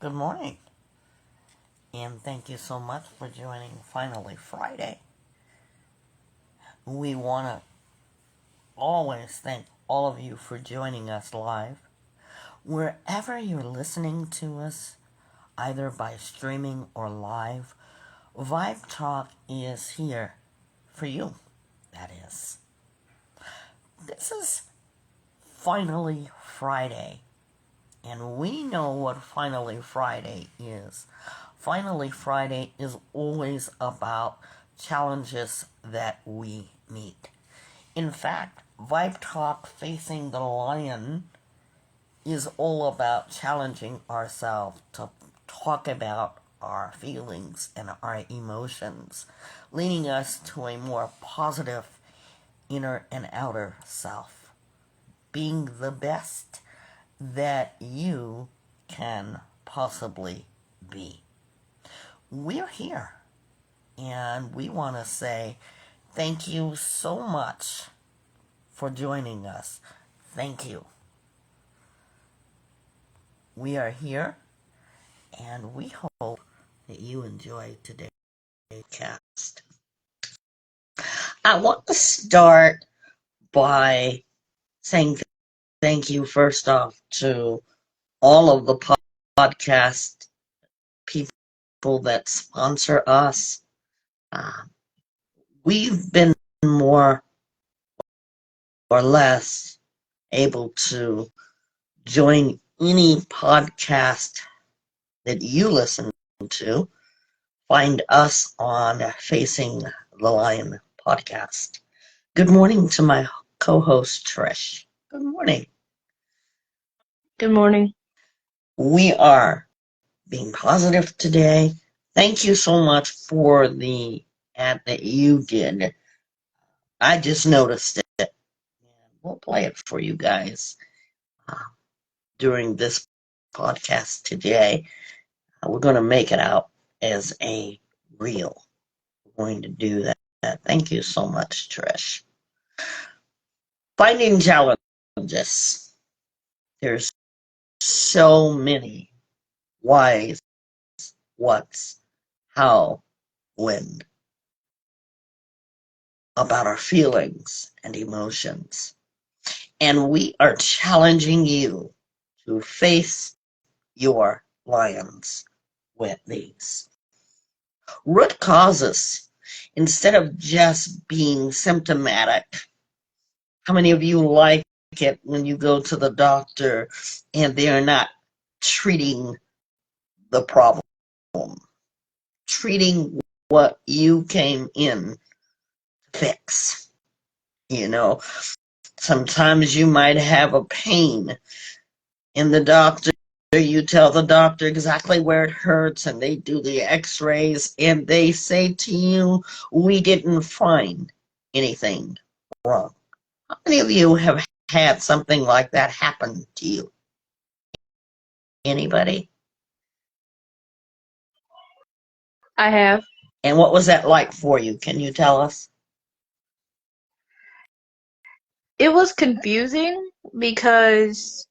Good morning, and thank you so much for joining Finally Friday. We want to always thank all of you for joining us live. Wherever you're listening to us, either by streaming or live, Vibe Talk is here for you. That is. This is Finally Friday, and we know what Finally Friday is. Finally Friday is always about challenges that we meet. In fact, Vibe Talk Facing the Lion is all about challenging ourselves to talk about our feelings and our emotions, leading us to a more positive inner and outer self, being the best that you can possibly be. We're here, and we want to say thank you so much for joining us. Thank you. We are here, and we hope that you enjoy today's cast. I want to start by saying thank you first off to all of the podcast people that sponsor us. We've been more or less able to join any podcast that you listen to. Find us on Facing the Lion podcast. Good morning to my co-host Trish. Good morning. Good morning. We are being positive today. Thank you so much for the ad that you did. I just noticed it. And we'll play it for you guys during this podcast today. We're going to make it out as a reel. We're going to do that. Thank you so much, Trish. Finding challenges. There's so many whys, what's, how, when about our feelings and emotions. And we are challenging you to face your lions with these. Root causes, instead of just being symptomatic. How many of you like it when you go to the doctor and they're not treating the problem, treating what you came in to fix? You know, sometimes you might have a pain in the doctor. You tell the doctor exactly where it hurts, and they do the x-rays, and they say to you, we didn't find anything wrong. How many of you have had something like that happen to you? Anybody? I have. And what was that like for you? Can you tell us? It was confusing because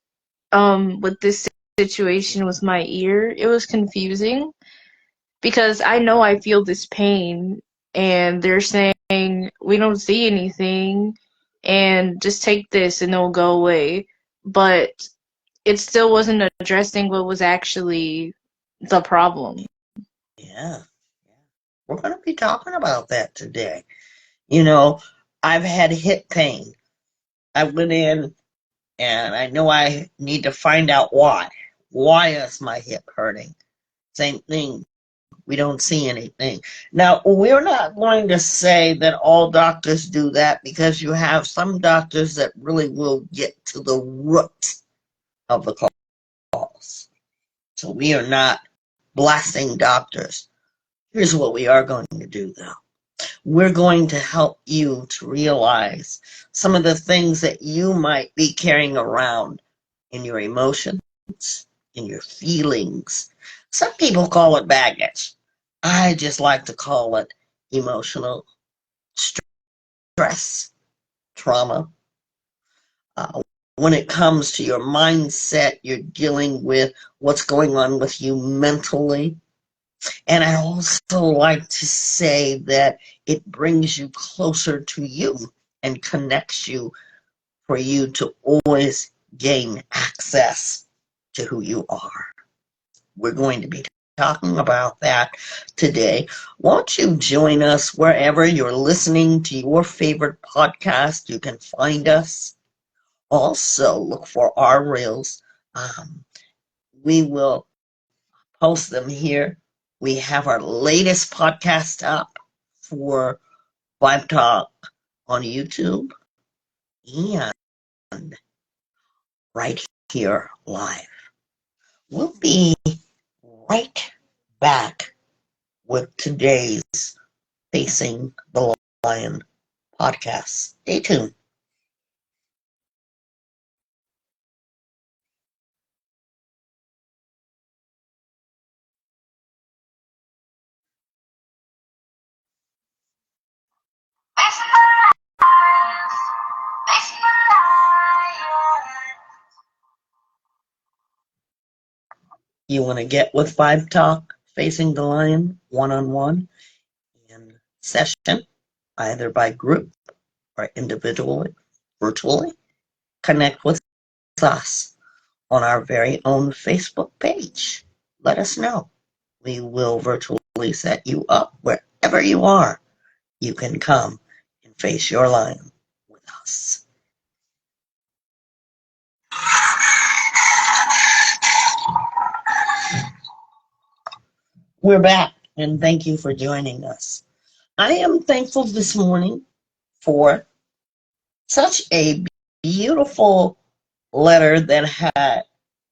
with this situation with my ear, it was confusing because I know I feel this pain and they're saying we don't see anything and just take this and it'll go away. But it still wasn't addressing what was actually the problem. Yeah. We're going to be talking about that today. You know, I've had hip pain. I went in and I know I need to find out why. Why is my hip hurting? Same thing. We don't see anything. Now, we're not going to say that all doctors do that, because you have some doctors that really will get to the root of the cause. So we are not blasting doctors. Here's what we are going to do, though. We're going to help you to realize some of the things that you might be carrying around in your emotions, in your feelings. Some people call it baggage. I just like to call it emotional stress, trauma. when it comes to your mindset, you're dealing with what's going on with you mentally. And I also like to say that it brings you closer to you and connects you for you to always gain access to who you are. We're going to be talking about that today. Won't you join us wherever you're listening to your favorite podcast? You can find us. Also, look for our reels. We will post them here. We have our latest podcast up for Vibe Talk on YouTube and right here live. We'll be right back with today's Facing the Lion podcast. Stay tuned. You want to get with Vibe Talk, Facing the Lion, one-on-one in session, either by group or individually, virtually? Connect with us on our very own Facebook page. Let us know. We will virtually set you up wherever you are. You can come and face your lion with us. We're back, and thank you for joining us. I am thankful this morning for such a beautiful letter that had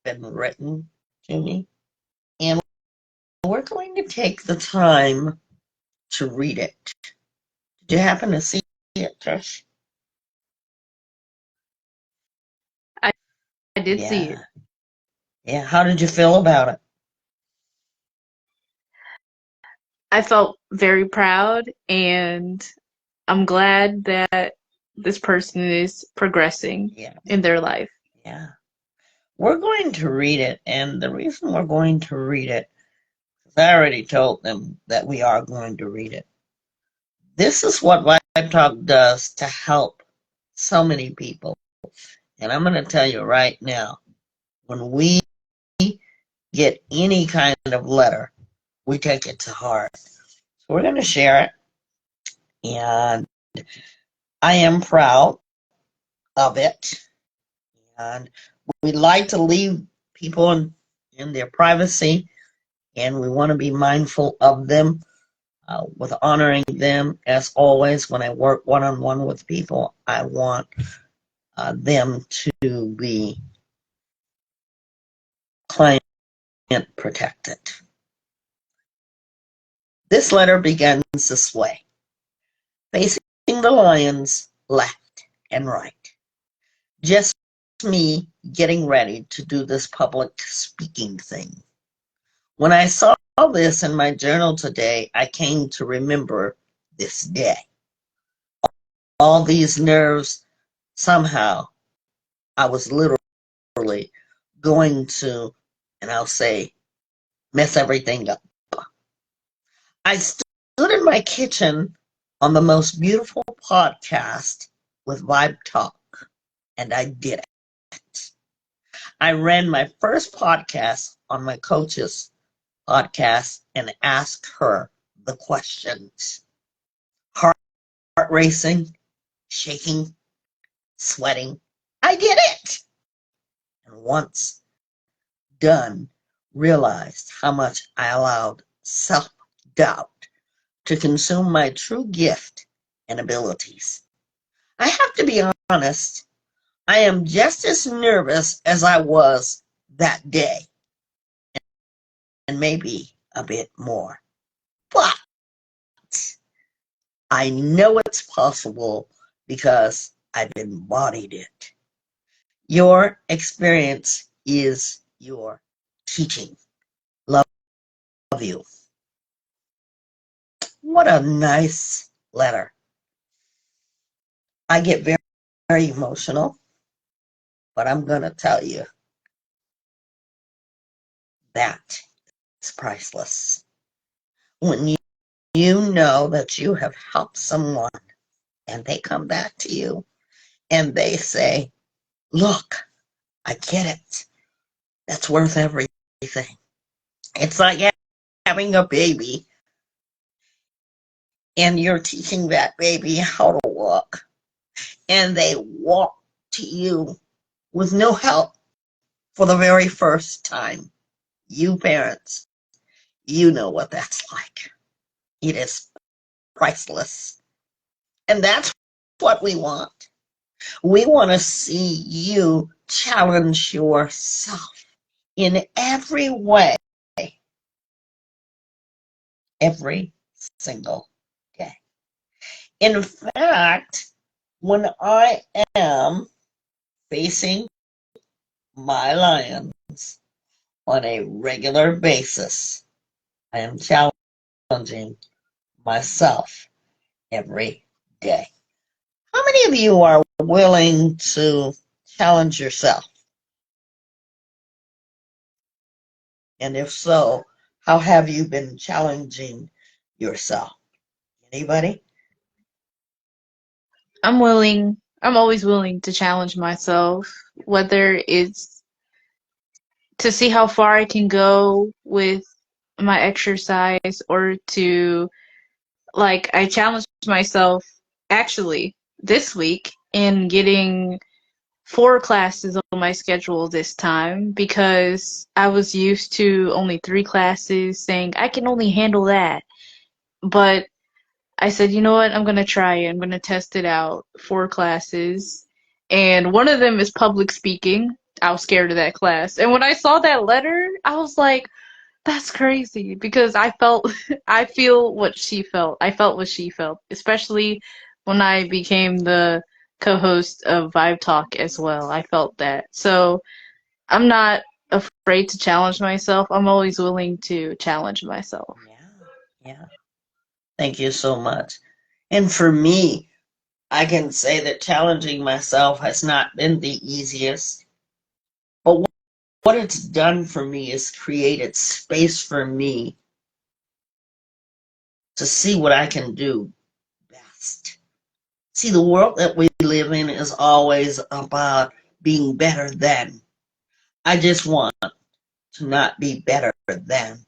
been written to me, and we're going to take the time to read it. Did you happen to see it, Trish? I did see it. Yeah. How did you feel about it? I felt very proud, and I'm glad that this person is progressing in their life. Yeah. We're going to read it, and the reason we're going to read it, I already told them that we are going to read it. This is what Vibe Talk does to help so many people. And I'm going to tell you right now, when we get any kind of letter, we take it to heart. So we're going to share it, and I am proud of it. And we like to leave people in their privacy, and we want to be mindful of them with honoring them. As always, when I work one-on-one with people, I want them to be client protected. This letter begins this way. Facing the lions left and right. Just me getting ready to do this public speaking thing. When I saw this in my journal today, I came to remember this day. All these nerves, somehow, I was literally going to, and I'll say, mess everything up. I stood in my kitchen on the most beautiful podcast with Vibe Talk, and I did it. I ran my first podcast on my coach's podcast and asked her the questions. Heart racing, shaking, sweating. I did it! And once done, realized how much I allowed self-doubt to consume my true gift and abilities. I have to be honest, I am just as nervous as I was that day, and maybe a bit more. But I know it's possible because I've embodied it. Your experience is your teaching. Love you. What a nice letter. I get very, very emotional But I'm going to tell you that is priceless. When you know that you have helped someone and they come back to you and they say, look, I get it. That's worth everything. It's like having a baby and you're teaching that baby how to walk and they walk to you with no help for the very first time. You parents, you know what that's like. It is priceless. And that's what we want. We want to see you challenge yourself in every way, every single day. In fact, when I am facing my lions on a regular basis, I am challenging myself every day. How many of you are willing to challenge yourself? And if so, how have you been challenging yourself? Anybody? I'm always willing to challenge myself, whether it's to see how far I can go with my exercise or to, like, I challenged myself actually this week in getting 4 classes on my schedule this time because I was used to only 3 classes, saying I can only handle that. But I said, you know what? I'm going to try it. I'm going to test it out. 4 classes. And one of them is public speaking. I was scared of that class. And when I saw that letter, I was like, that's crazy because I felt, I feel what she felt. I felt what she felt, especially when I became the co-host of Vibe Talk as well. I felt that. So I'm not afraid to challenge myself. I'm always willing to challenge myself. Yeah. Thank you so much. And for me, I can say that challenging myself has not been the easiest. But what it's done for me is created space for me to see what I can do best. See, the world that we live in is always about being better than. I just want to not be better than,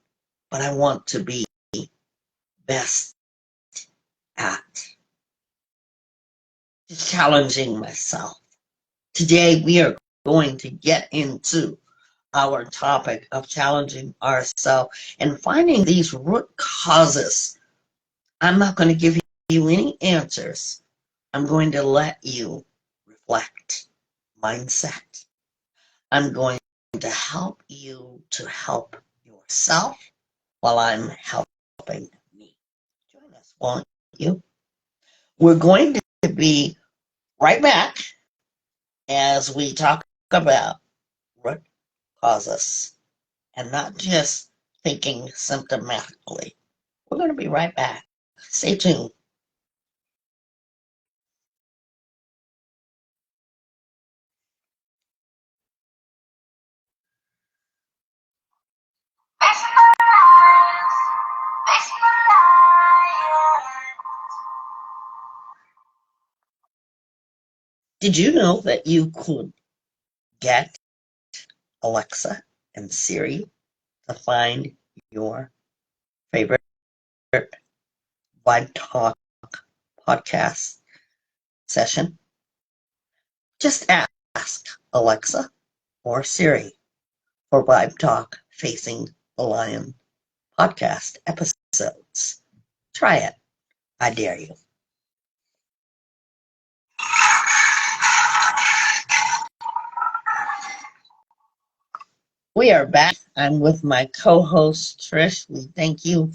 but I want to be best at challenging myself. Today, we are going to get into our topic of challenging ourselves and finding these root causes. I'm not going to give you any answers. I'm going to let you reflect. Mindset. I'm going to help you to help yourself while I'm helping me. Join us, won't you? We're going to be right back as we talk about root causes and not just thinking symptomatically. We're going to be right back. Stay tuned. Did you know that you could get Alexa and Siri to find your favorite Vibe Talk podcast session? Just ask Alexa or Siri for Vibe Talk Facing the Lion podcast episodes. Try it. I dare you. We are back. I'm with my co-host Trish. We thank you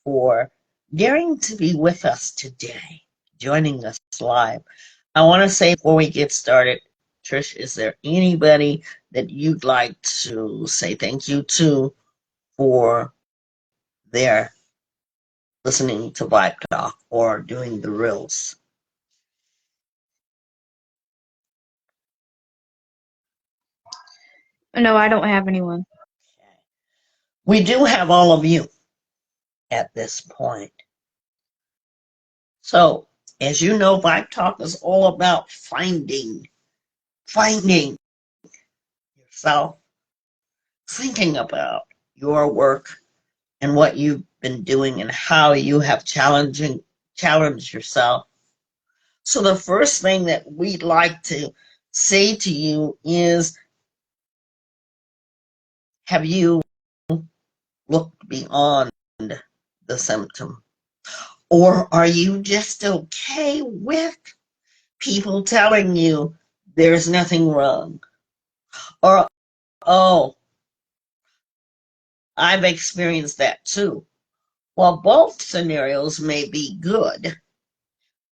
for daring to be with us today, joining us live. I want to say before we get started, Trish, is there anybody that you'd like to say thank you to for their listening to Vibe Talk or doing the reels? No, I don't have anyone. We do have all of you at this point. So, as you know, Vibe Talk is all about finding yourself, thinking about your work and what you've been doing and how you have challenged yourself. So the first thing that we'd like to say to you is, have you looked beyond the symptom? Or are you just okay with people telling you there's nothing wrong? Or, oh, I've experienced that too. While both scenarios may be good,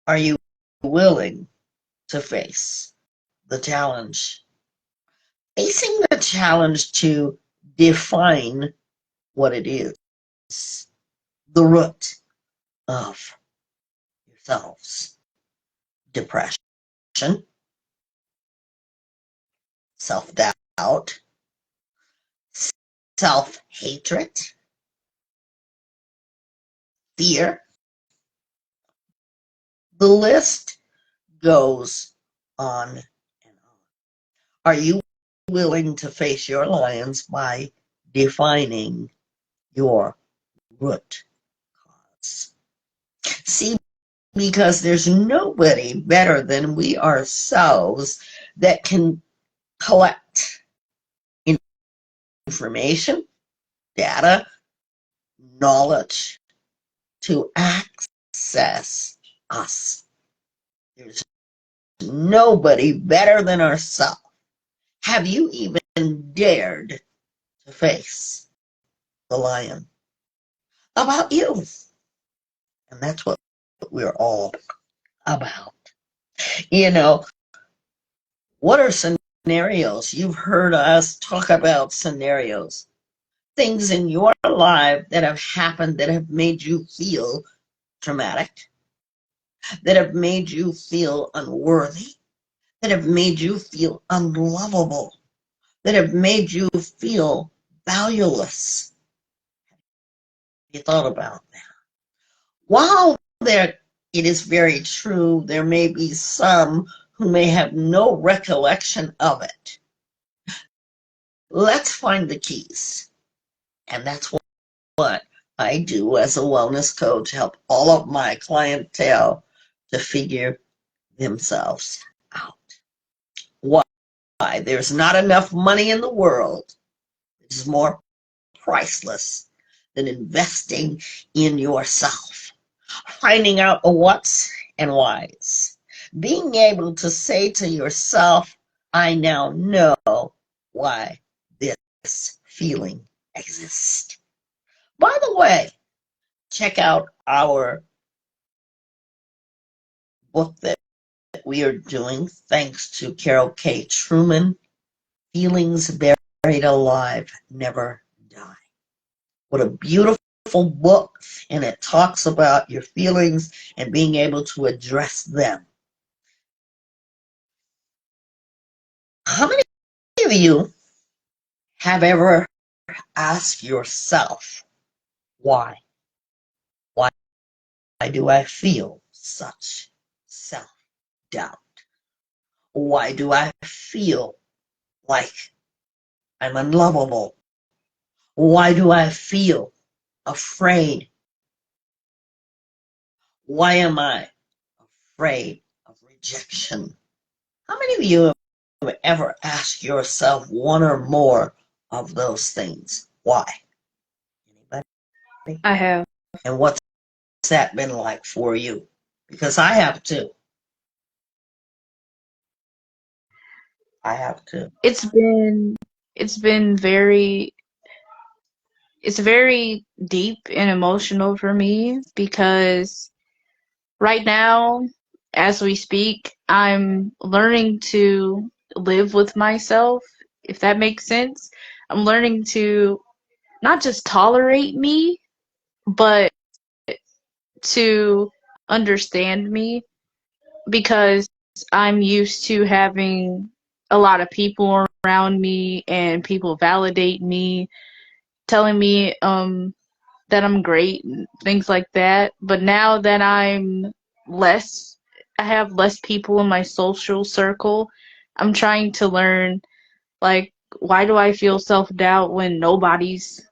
are you willing to face the challenge? Facing the challenge to define what it is, the root of yourselves: depression, self-doubt, self-hatred, fear. The list goes on and on. Are you willing to face your lions by defining your root cause? See, because there's nobody better than we ourselves that can collect information, data, knowledge to access us. There's nobody better than ourselves. Have you even dared to face the lion about you? And that's what we're all about. You know, what are scenarios? You've heard us talk about scenarios. Things in your life that have happened that have made you feel traumatic, that have made you feel unworthy, that have made you feel unlovable, that have made you feel valueless. You thought about that. While there, it is very true, there may be some who may have no recollection of it. Let's find the keys. And that's what I do as a wellness coach, help all of my clientele to figure themselves out. Why? There's not enough money in the world. It's more priceless than investing in yourself. Finding out a what's and why's. Being able to say to yourself, I now know why this feeling exists. By the way, check out our book that we are doing, thanks to Carol K. Truman, Feelings Buried Alive Never Die. What a beautiful book, and it talks about your feelings and being able to address them. How many of you have ever asked yourself, why? Why do I feel such self-doubt? Why do I feel like I'm unlovable? Why do I feel afraid? Why am I afraid of rejection? How many of you have ever asked yourself one or more of those things? Why? Anybody? I have. And what's that been like for you? Because I have too. I have too. It's been very it's very deep and emotional for me because right now, as we speak, I'm learning to live with myself, if that makes sense. I'm learning to not just tolerate me, but to understand me because I'm used to having a lot of people around me and people validate me, telling me that I'm great and things like that. But now that less, I have less people in my social circle, I'm trying to learn, like, why do I feel self-doubt when nobody's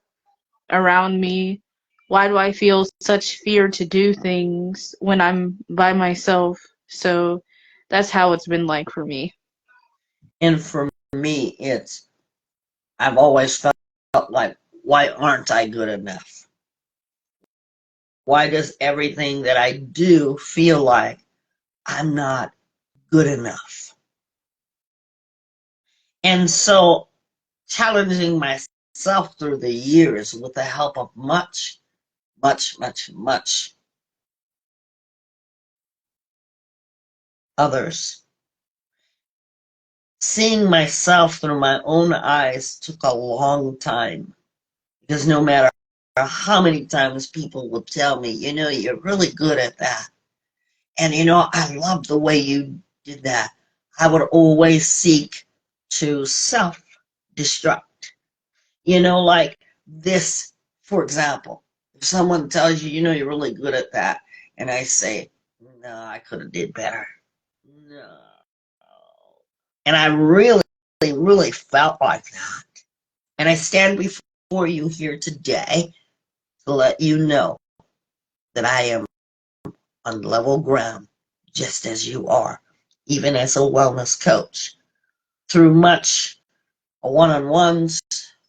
around me? Why do I feel such fear to do things when I'm by myself? So that's how it's been like for me. And for me, I've always felt like, why aren't I good enough? Why does everything that I do feel like I'm not good enough? And so, challenging myself through the years with the help of much, much, much, much others, seeing myself through my own eyes took a long time, because no matter how many times people will tell me, you're really good at that, and I love the way you did that, I would always seek to self destruct. Like this, for example, if someone tells you, you're really good at that, and I say, no, I could have did better. No. And I really, really felt like that. And I stand before you here today to let you know that I am on level ground, just as you are, even as a wellness coach. Through much one-on-ones,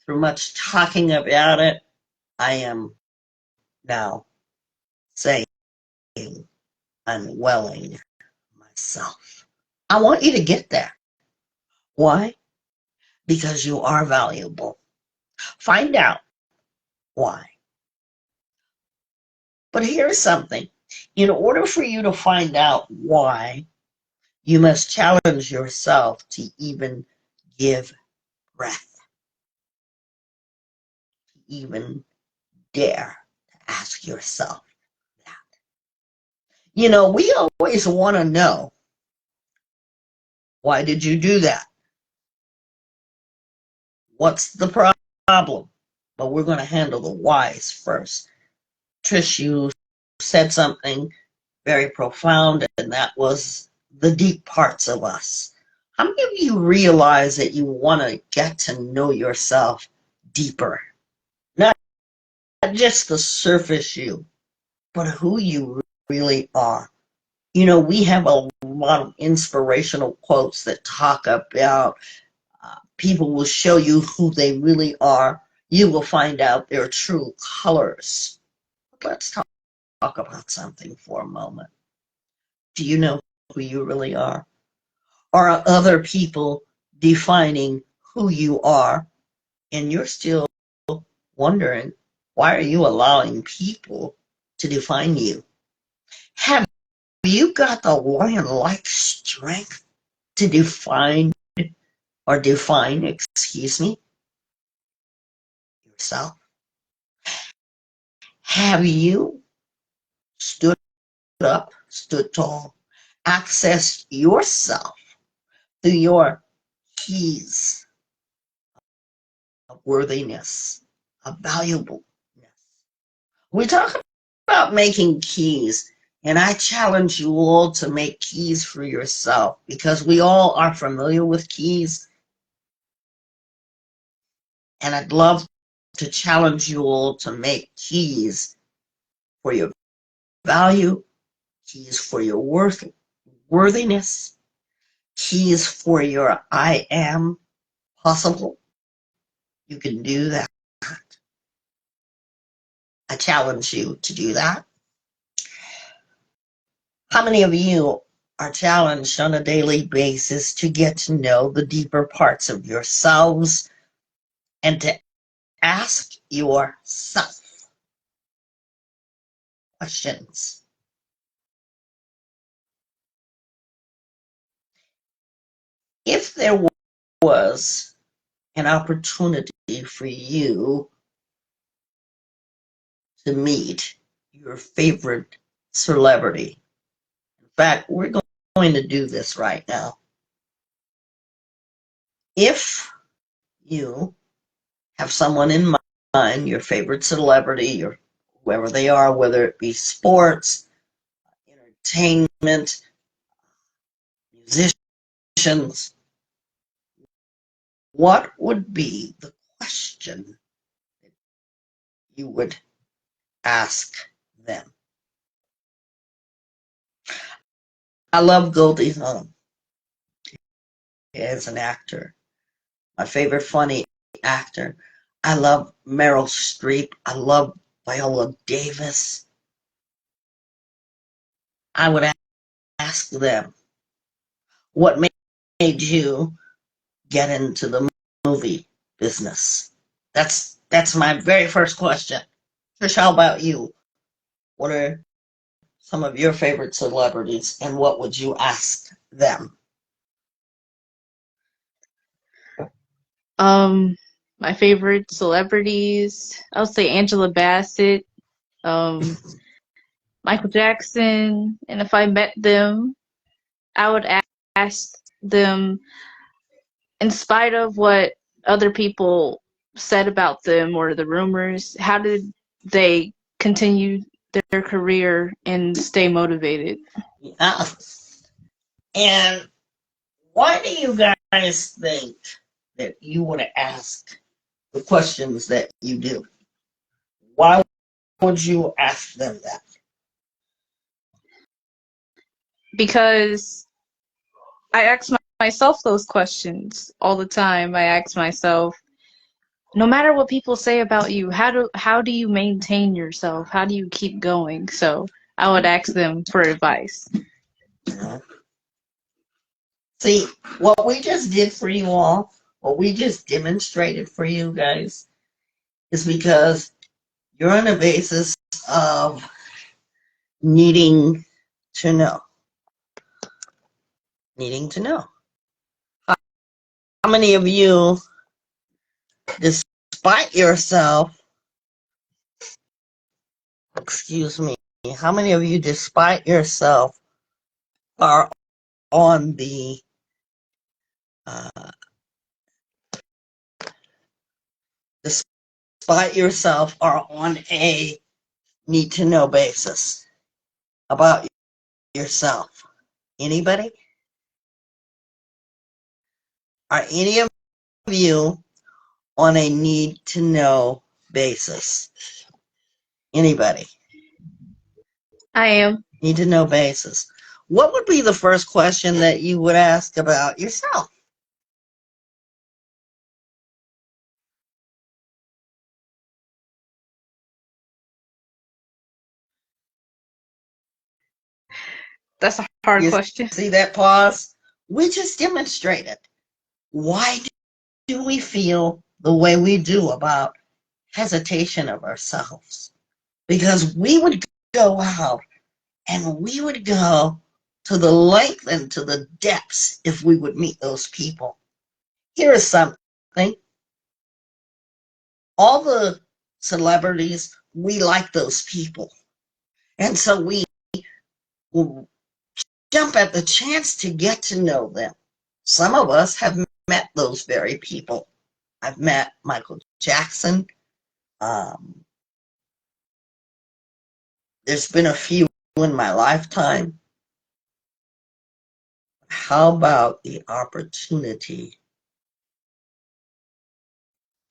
through much talking about it, I am now saying I'm welling myself. I want you to get there. Why? Because you are valuable. Find out why. But here's something. In order for you to find out why, you must challenge yourself to even give breath, to even dare to ask yourself that. We always want to know, why did you do that? What's the problem? But we're going to handle the whys first. Trish, you said something very profound, and that was the deep parts of us. How many of you realize that you want to get to know yourself deeper? Not just the surface you, but who you really are. We have a lot of inspirational quotes that talk about people will show you who they really are. You will find out their true colors. Let's talk about something for a moment. Do you know who you really are? Are other people defining who you are, and you're still wondering, why are you allowing people to define you? Have you got the lion-like strength to excuse me, yourself? Have you stood up, stood tall, accessed yourself through your keys of worthiness, of valuableness? We talk about making keys, and I challenge you all to make keys for yourself, because we all are familiar with keys, and I'd love to challenge you all to make keys for your value, keys for your worthiness, keys for your I am possible. You can do that. I challenge you to do that. How many of you are challenged on a daily basis to get to know the deeper parts of yourselves and to ask yourself questions? If there was an opportunity for you to meet your favorite celebrity, in fact, we're going to do this right now. If you have someone in mind, your favorite celebrity or whoever they are, whether it be sports, entertainment, musicians, what would be the question you would ask them? I love Goldie Hawn as an actor. My favorite funny actor. I love Meryl Streep. I love Viola Davis. I would ask them, what made you get into the movie business? That's my very first question. Trish, how about you? What are some of your favorite celebrities, and what would you ask them? My favorite celebrities, I would say Angela Bassett, um, Michael Jackson, and if I met them, I would ask them, in spite of what other people said about them or the rumors, how did they continue their career and stay motivated? Yeah. And why do you guys think that you would ask the questions that you do? Why would you ask them that? Because I ask myself those questions all the time. I ask myself, no matter what people say about you, how do you maintain yourself? How do you keep going? So I would ask them for advice. See, what we just did for you all, what we just demonstrated for you guys, is because you're on a basis of needing to know. Needing to know. How many of you, despite yourself, excuse me, how many of you, despite yourself, are on the despite yourself are on a need to know basis about yourself? Anybody? Are any of you on a need to know basis? Anybody? I am. Need to know basis. What would be the first question that you would ask about yourself? That's a hard You question. see that pause? We just demonstrated. Why do we feel the way we do about hesitation of ourselves? Because we would go out and we would go to the length and to the depths if we would meet those people. Here is something. All the celebrities, we like those people. And so we will jump at the chance to get to know them. Some of us have met those very people. I've met Michael Jackson. Um, there's been a few in my lifetime. How about the opportunity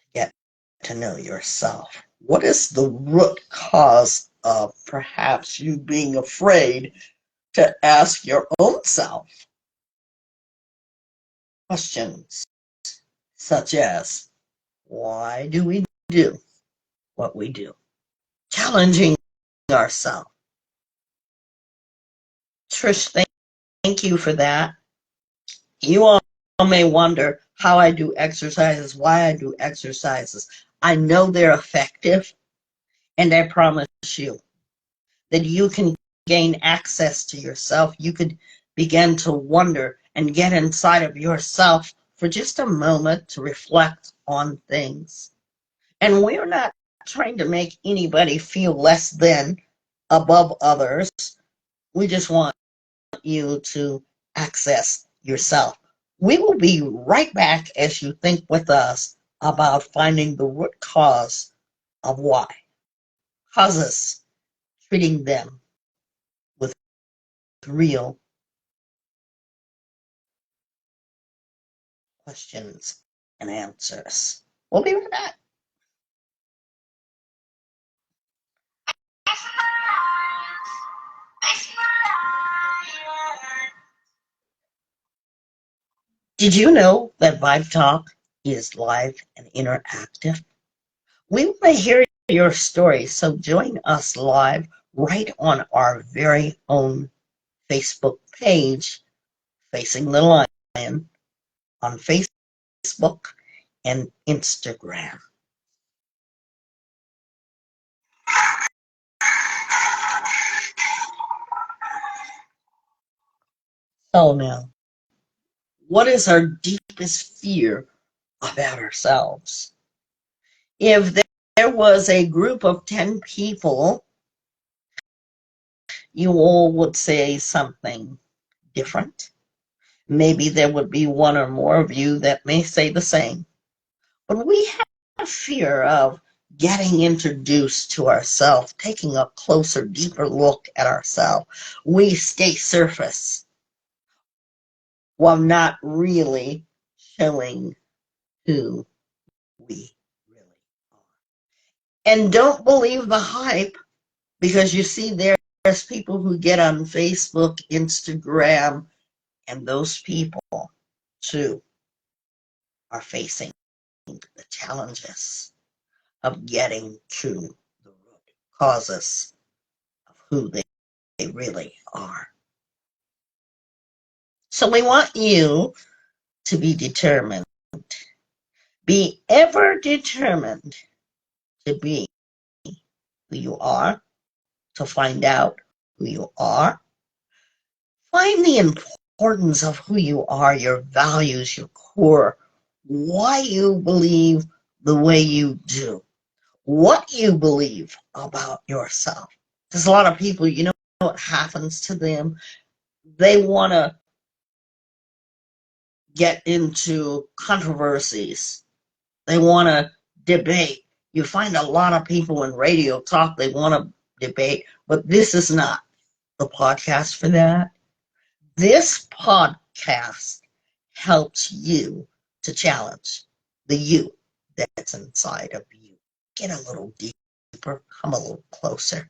to get to know yourself? What is the root cause of perhaps you being afraid to ask your own self questions such as, why do we do what we do? Challenging ourselves. Trish, thank you for that. You all may wonder how I do exercises, why I do exercises. I know they're effective, and I promise you that you can gain access to yourself. You could begin to wonder and get inside of yourself for just a moment to reflect on things. And we're not trying to make anybody feel less than above others. We just want you to access yourself. We will be right back as you think with us about finding the root cause of why. Causes, treating them with real questions and answers. We'll be right back. Did you know that Vibe Talk is live and interactive? We want to hear your story, so join us live right on our very own Facebook page, Facing the Lion, on Facebook and Instagram. So now, what is our deepest fear about ourselves? If there was a group of 10 people, you all would say something different. Maybe there would be one or more of you that may say the same. But we have fear of getting introduced to ourselves, taking a closer, deeper look at ourselves. We stay surface while not really showing who we really are. And don't believe the hype, because you see there's people who get on Facebook, Instagram, and those people too are facing the challenges of getting to the root causes of who they really are. So we want you to be determined. Be ever determined to be who you are, to find out who you are. Find the importance of who you are, your values, your core, why you believe the way you do, what you believe about yourself. There's a lot of people, you know what happens to them? They want to get into controversies. They want to debate. You find a lot of people in radio talk, they want to debate, but this is not the podcast for that. This podcast helps you to challenge the you that's inside of you. Get a little deeper, come a little closer.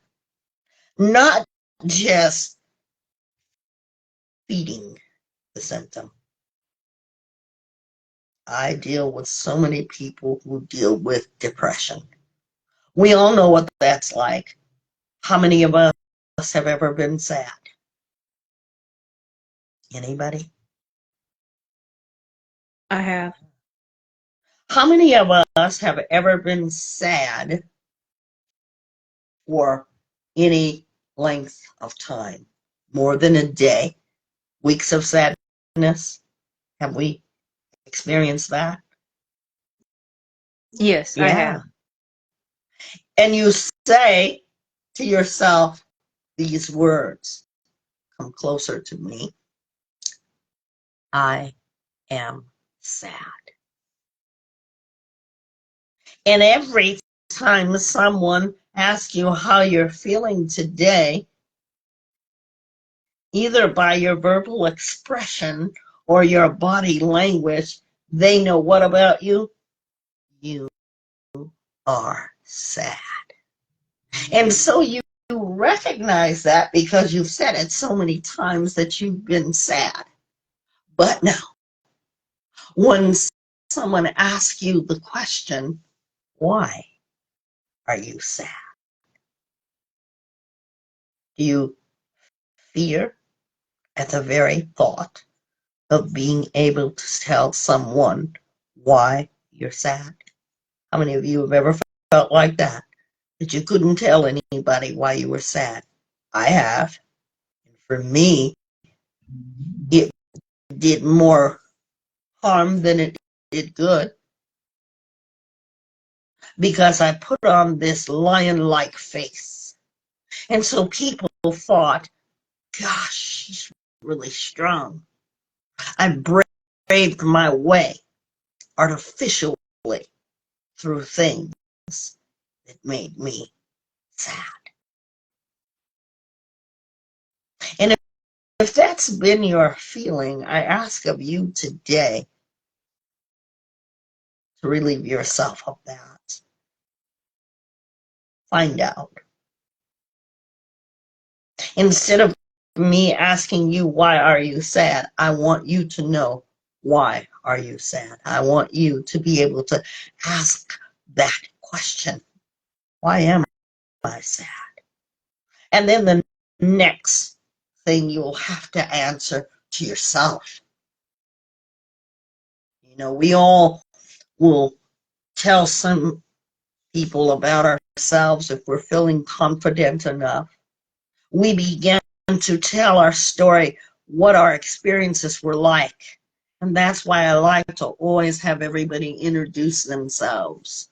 Not just feeding the symptom. I deal with so many people who deal with depression. We all know what that's like. How many of us have ever been sad? Anybody? I have. How many of us have ever been sad for any length of time? More than a day? Weeks of sadness? Have we experienced that? Yes, I Yeah. have. And you say to yourself these words, come closer to me. I am sad. And every time someone asks you how you're feeling today, either by your verbal expression or your body language, they know what about you? You are sad. And so you recognize that because you've said it so many times that you've been sad. But now, when someone asks you the question, why are you sad? Do you fear at the very thought of being able to tell someone why you're sad? How many of you have ever felt like that? That you couldn't tell anybody why you were sad? I have. And for me, it did more harm than it did good, because I put on this lion-like face. And so people thought, gosh, she's really strong. I break paved my way artificially through things that made me sad. And if that's been your feeling, I ask of you today to relieve yourself of that. Find out. Instead of me asking you, why are you sad? I want you to know, why are you sad? I want you to be able to ask that question. Why am I sad? And then the next thing you'll have to answer to yourself. You know, we all will tell some people about ourselves if we're feeling confident enough. We begin to tell our story, what our experiences were like. And that's why I like to always have everybody introduce themselves.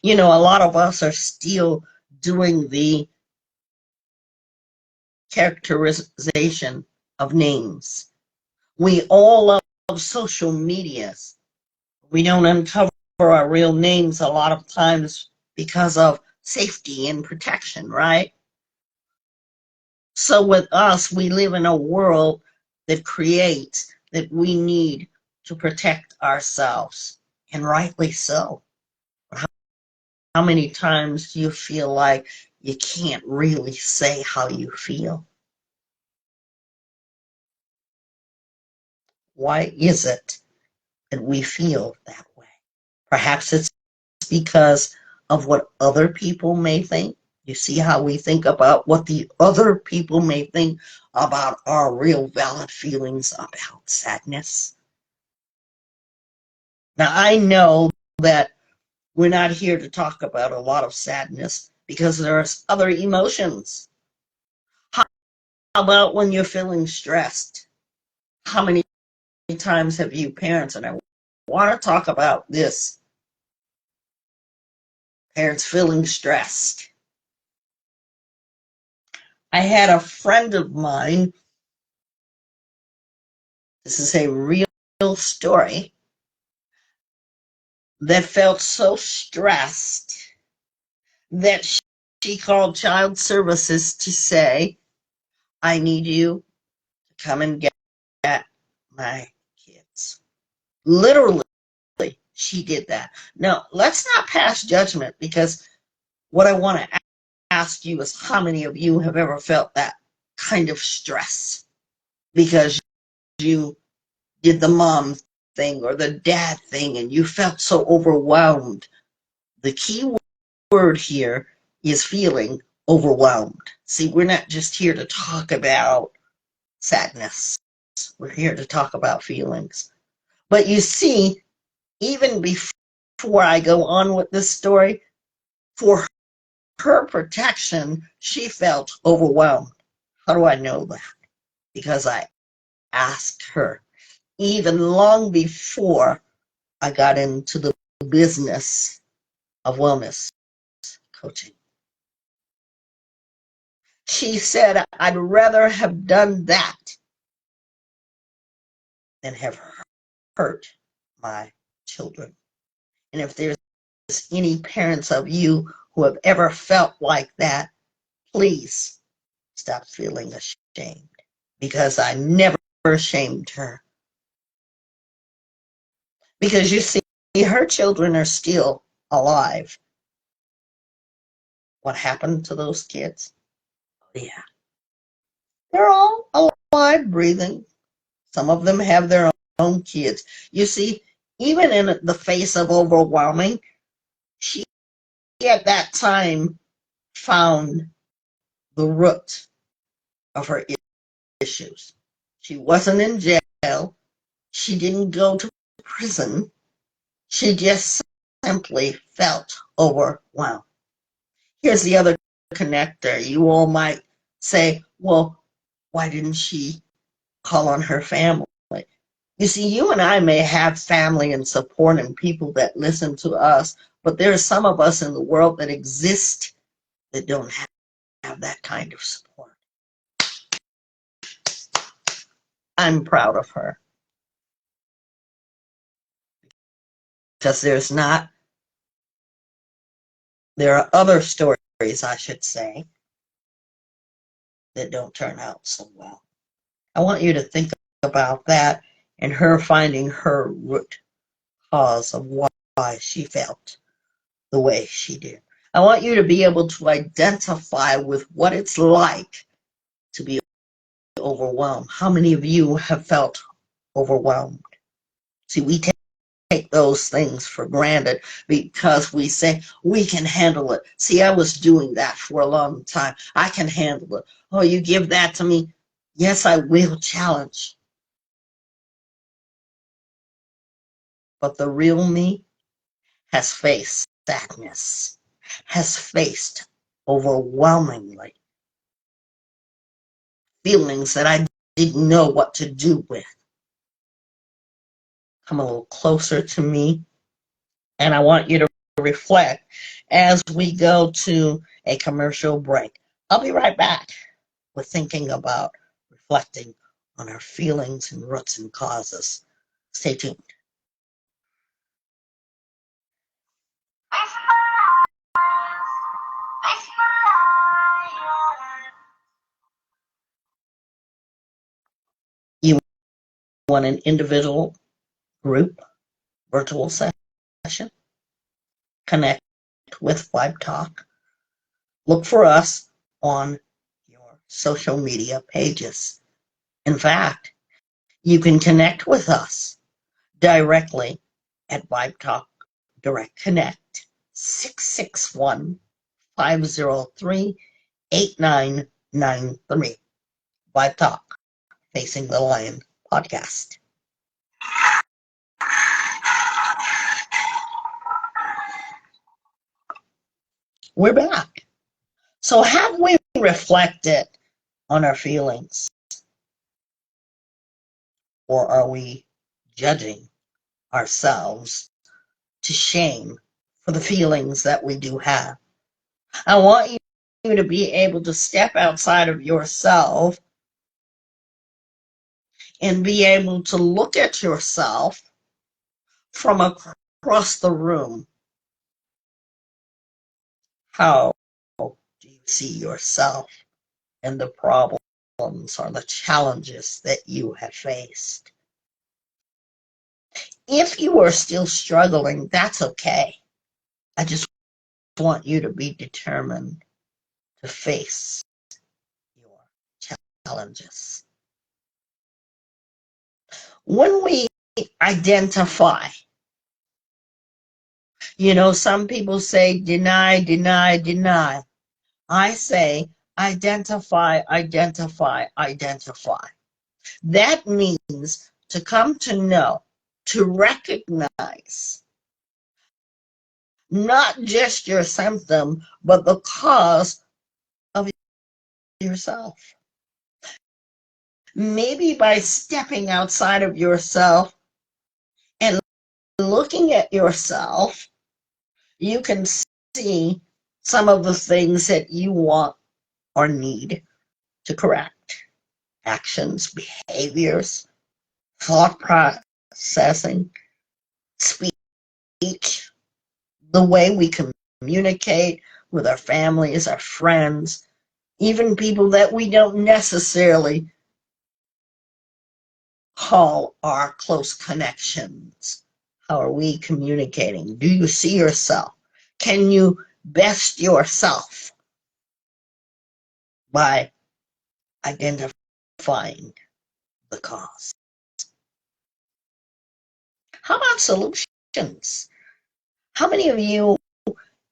You know, a lot of us are still doing the characterization of names. We all love social medias. We don't uncover our real names a lot of times because of safety and protection, right? So with us, we live in a world that creates that we need to protect ourselves, and rightly so. How many times do you feel like you can't really say how you feel? Why is it that we feel that way? Perhaps it's because of what other people may think. You see how we think about what the other people may think about our real valid feelings about sadness. Now, I know that we're not here to talk about a lot of sadness because there's other emotions. How about when you're feeling stressed? How many times have you parents, and I want to talk about this, parents feeling stressed. I had a friend of mine, this is a real story, that felt so stressed that she called child services to say, I need you to come and get my kids. Literally, she did that. Now, let's not pass judgment, because what I want to ask you is, how many of you have ever felt that kind of stress because you did the mom thing or the dad thing and you felt so overwhelmed? The key word here is feeling overwhelmed. See, we're not just here to talk about sadness. We're here to talk about feelings. But you see, even before I go on with this story, for her protection, she felt overwhelmed. How do I know that? Because I asked her, even long before I got into the business of wellness coaching. She said, I'd rather have done that than have hurt my children. And if there's any parents of you who have ever felt like that, please stop feeling ashamed, because I never shamed her. Because you see, her children are still alive. What happened to those kids? Yeah. They're all alive, breathing. Some of them have their own kids. You see, even in the face of overwhelming, she at that time found the root of her issues. She wasn't in jail. She didn't go to prison. She just simply felt overwhelmed. Here's the other connector. You all might say, well, why didn't she call on her family? You see, you and I may have family and support and people that listen to us, but there are some of us in the world that exist that don't have that kind of support. I'm proud of her. Because there are other stories, I should say, that don't turn out so well. I want you to think about that and her finding her root cause of why she felt the way she did. I want you to be able to identify with what it's like to be overwhelmed. How many of you have felt overwhelmed? See, we take those things for granted because we say we can handle it. See, I was doing that for a long time. I can handle it. Oh, you give that to me? Yes, I will. Challenge. But the real me has faced sadness, has faced overwhelmingly feelings that I didn't know what to do with. Come a little closer to me, and I want you to reflect as we go to a commercial break. I'll be right back with thinking about reflecting on our feelings and roots and causes. Stay tuned. You want an individual, group, virtual session? Connect with Vibe Talk. Look for us on your social media pages. In fact, you can connect with us directly at Vibe Talk Direct Connect 661-503-8993. Vibe Talk Facing the Lion podcast. We're back. So have we reflected on our feelings? Or are we judging ourselves to shame for the feelings that we do have? I want you to be able to step outside of yourself and be able to look at yourself from across the room. How do you see yourself and the problems or the challenges that you have faced? If you are still struggling, that's okay. I just want you to be determined to face your challenges. When we identify, some people say deny, deny, deny. I say identify, identify, identify. That means to come to know, to recognize not just your symptom, but the cause of yourself. Maybe by stepping outside of yourself and looking at yourself, you can see some of the things that you want or need to correct. Actions, behaviors, thought processing, speech, the way we communicate with our families, our friends, even people that we don't necessarily call our close connections. How are we communicating? Do you see yourself? Can you best yourself by identifying the cause? How about solutions? How many of you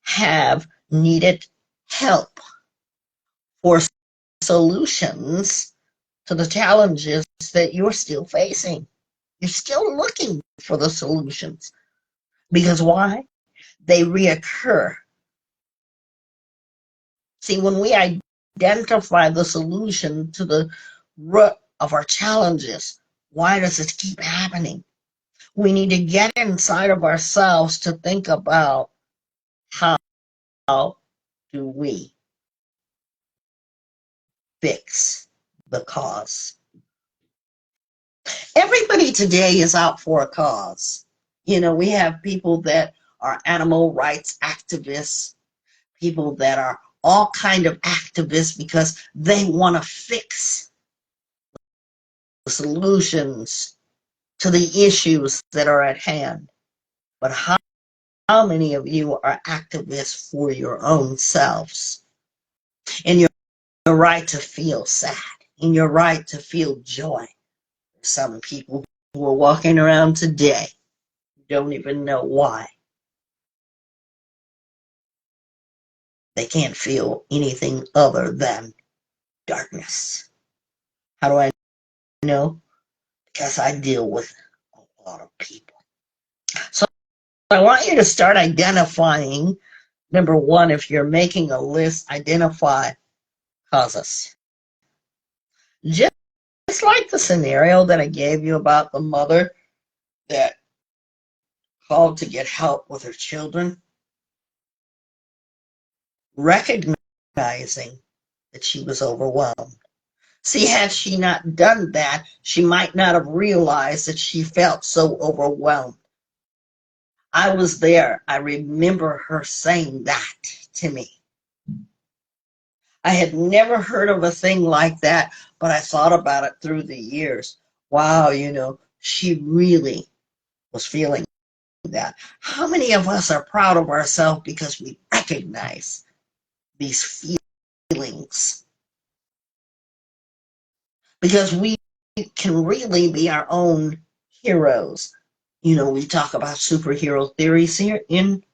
have needed help for solutions to the challenges that you're still facing? You're still looking for the solutions. Because why? They reoccur. See, when we identify the solution to the root of our challenges, why does it keep happening? We need to get inside of ourselves to think about how do we fix the cause. Everybody today is out for a cause. We have people that are animal rights activists, people that are all kind of activists because they want to fix the solutions to the issues that are at hand. But how many of you are activists for your own selves and your right to feel sad and your right to feel joy? Some people who are walking around today don't even know why. They can't feel anything other than darkness. How do I know? Because I deal with a lot of people. So I want you to start identifying. Number one, if you're making a list, identify causes. Just like the scenario that I gave you about the mother that called to get help with her children, recognizing that she was overwhelmed. See, had she not done that, she might not have realized that she felt so overwhelmed. I was there. I remember her saying that to me. I had never heard of a thing like that, but I thought about it through the years. Wow, she really was feeling that. How many of us are proud of ourselves because we recognize these feelings? Because we can really be our own heroes. We talk about superhero theories here. And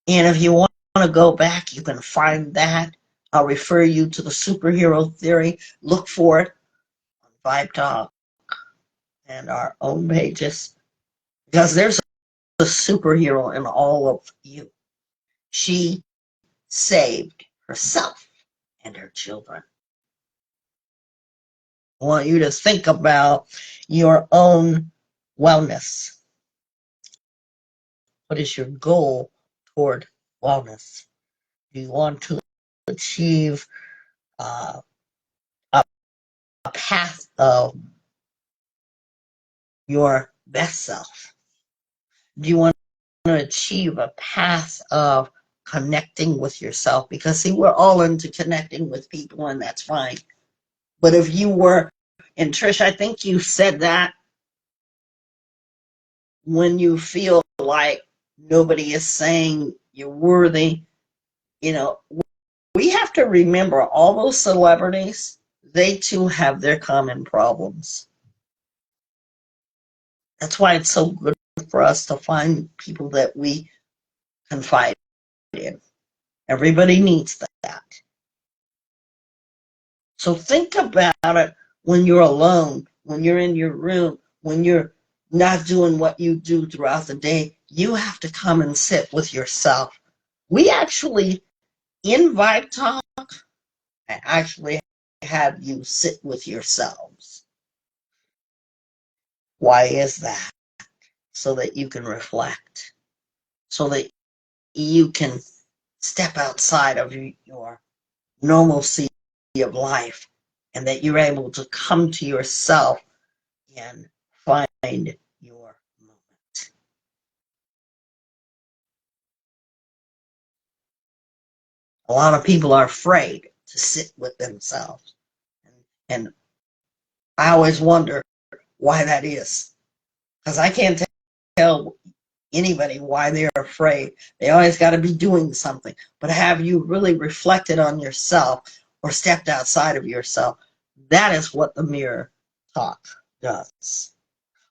if you want to go back, you can find that. I'll refer you to the superhero theory. Look for it on Vibe Talk and our own pages. Because there's a superhero in all of you. She saved herself and her children. I want you to think about your own wellness. What is your goal toward wellness? Do you want to achieve a path of your best self? Do you want to achieve a path of connecting with yourself? Because see, we're all into connecting with people, and that's fine. But if you were, and Trish, I think you said that when you feel like nobody is saying you're worthy, we have to remember all those celebrities, they too have their common problems. That's why it's so good for us to find people that we confide in. Everybody needs that. So think about it when you're alone, when you're in your room, when you're not doing what you do throughout the day. You have to come and sit with yourself. We actually, in Vibe Talk, I actually have you sit with yourselves. Why is that? So that you can reflect, so that you can step outside of your normalcy of life, and that you're able to come to yourself and find your moment. A lot of people are afraid to sit with themselves. And I always wonder why that is. Because I can't tell anybody why they're afraid. They always got to be doing something. But have you really reflected on yourself or stepped outside of yourself? That is what the mirror talk does.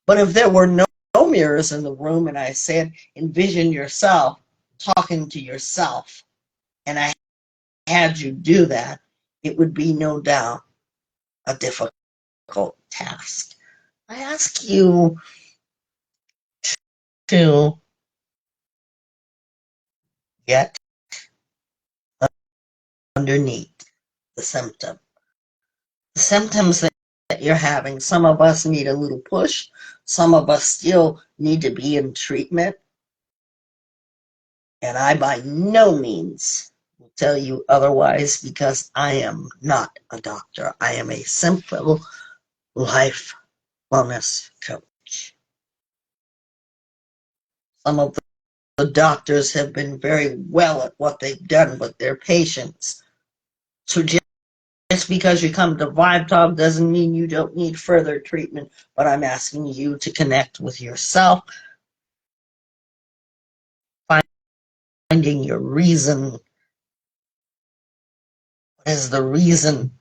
But if there were no mirrors in the room and I said, envision yourself talking to yourself, and I had you do that, it would be no doubt a difficult task. I ask you to get underneath the symptom. The symptoms that you're having, some of us need a little push, some of us still need to be in treatment, and I by no means will tell you otherwise because I am not a doctor. I am a simple life wellness coach. Some of the doctors have been very well at what they've done with their patients. So just because you come to Vibe Talk doesn't mean you don't need further treatment, but I'm asking you to connect with yourself, finding your reason. What is the reason?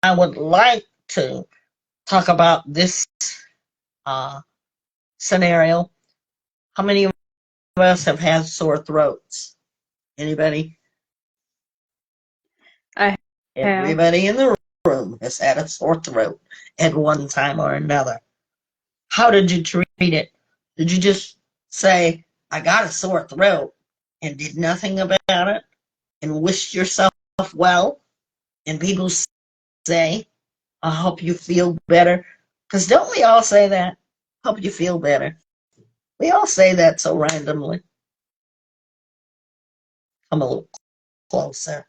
I would like to talk about this scenario. How many of us have had sore throats? Anybody? I have. Everybody in the room has had a sore throat at one time or another. How did you treat it? Did you just say, I got a sore throat and did nothing about it and wished yourself well? And people say, I hope you feel better. Because don't we all say that? Hope you feel better. We all say that so randomly. Come a little closer.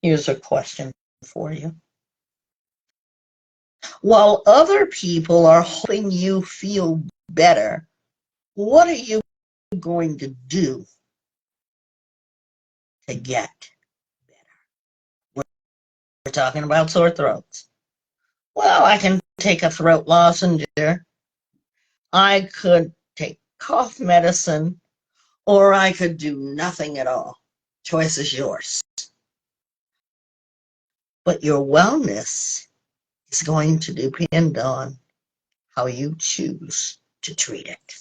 Here's a question for you. While other people are hoping you feel better, what are you going to do to get better? We're talking about sore throats. Well, I can take a throat lozenge. I could take cough medicine, or I could do nothing at all. Choice is yours. But your wellness is going to depend on how you choose to treat it.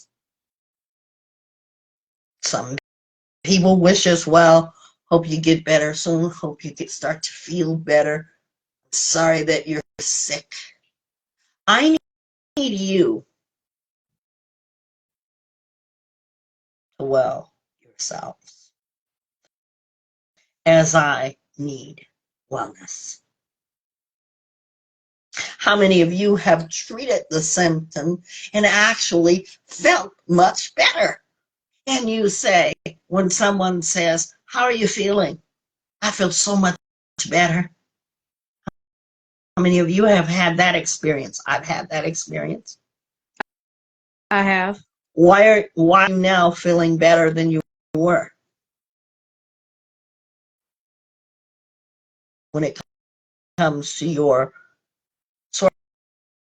Some people wish us well, hope you get better soon, hope you start to feel better. Sorry that you're sick. I need you to well yourselves as I need wellness. How many of you have treated the symptom and actually felt much better? And you say, when someone says, how are you feeling? I feel so much better. How many of you have had that experience? I've had that experience. I have. Why are you now feeling better than you were? When it comes to your sore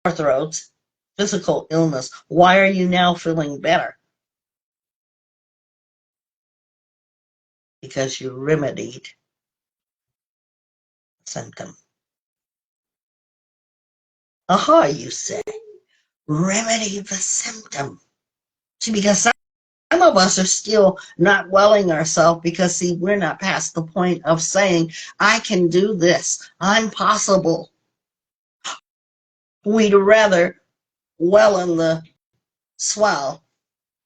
throats, physical illness, why are you now feeling better? Because you remedied the symptom. Aha, you say. Remedy the symptom. See, because some of us are still not welling ourselves because, see, we're not past the point of saying, I can do this. I'm possible. We'd rather well in the swell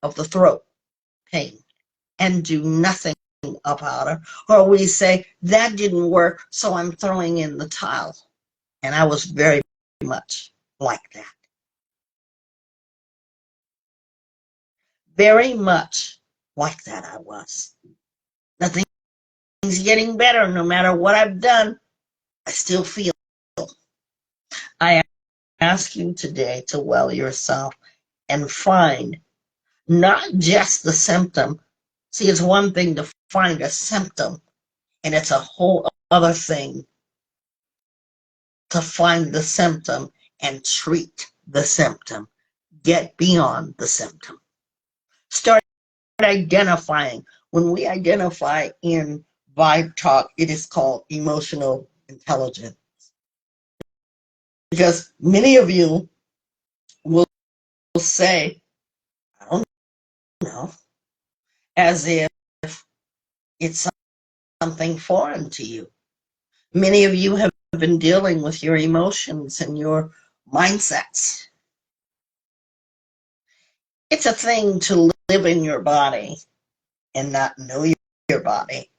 of the throat pain and do nothing about it. Or we say, that didn't work, so I'm throwing in the towel. And I was very much like that. Very much like that I was. Nothing's getting better no matter what I've done. I still feel. I ask you today to well yourself and find not just the symptom. See, it's one thing to find a symptom, and it's a whole other thing to find the symptom and treat the symptom. Get beyond the symptom. Start identifying. When we identify in Vibe Talk, it is called emotional intelligence. Because many of you will say, I don't know, as if it's something foreign to you. Many of you have been dealing with your emotions and your mindsets. It's a thing to live in your body and not know your body.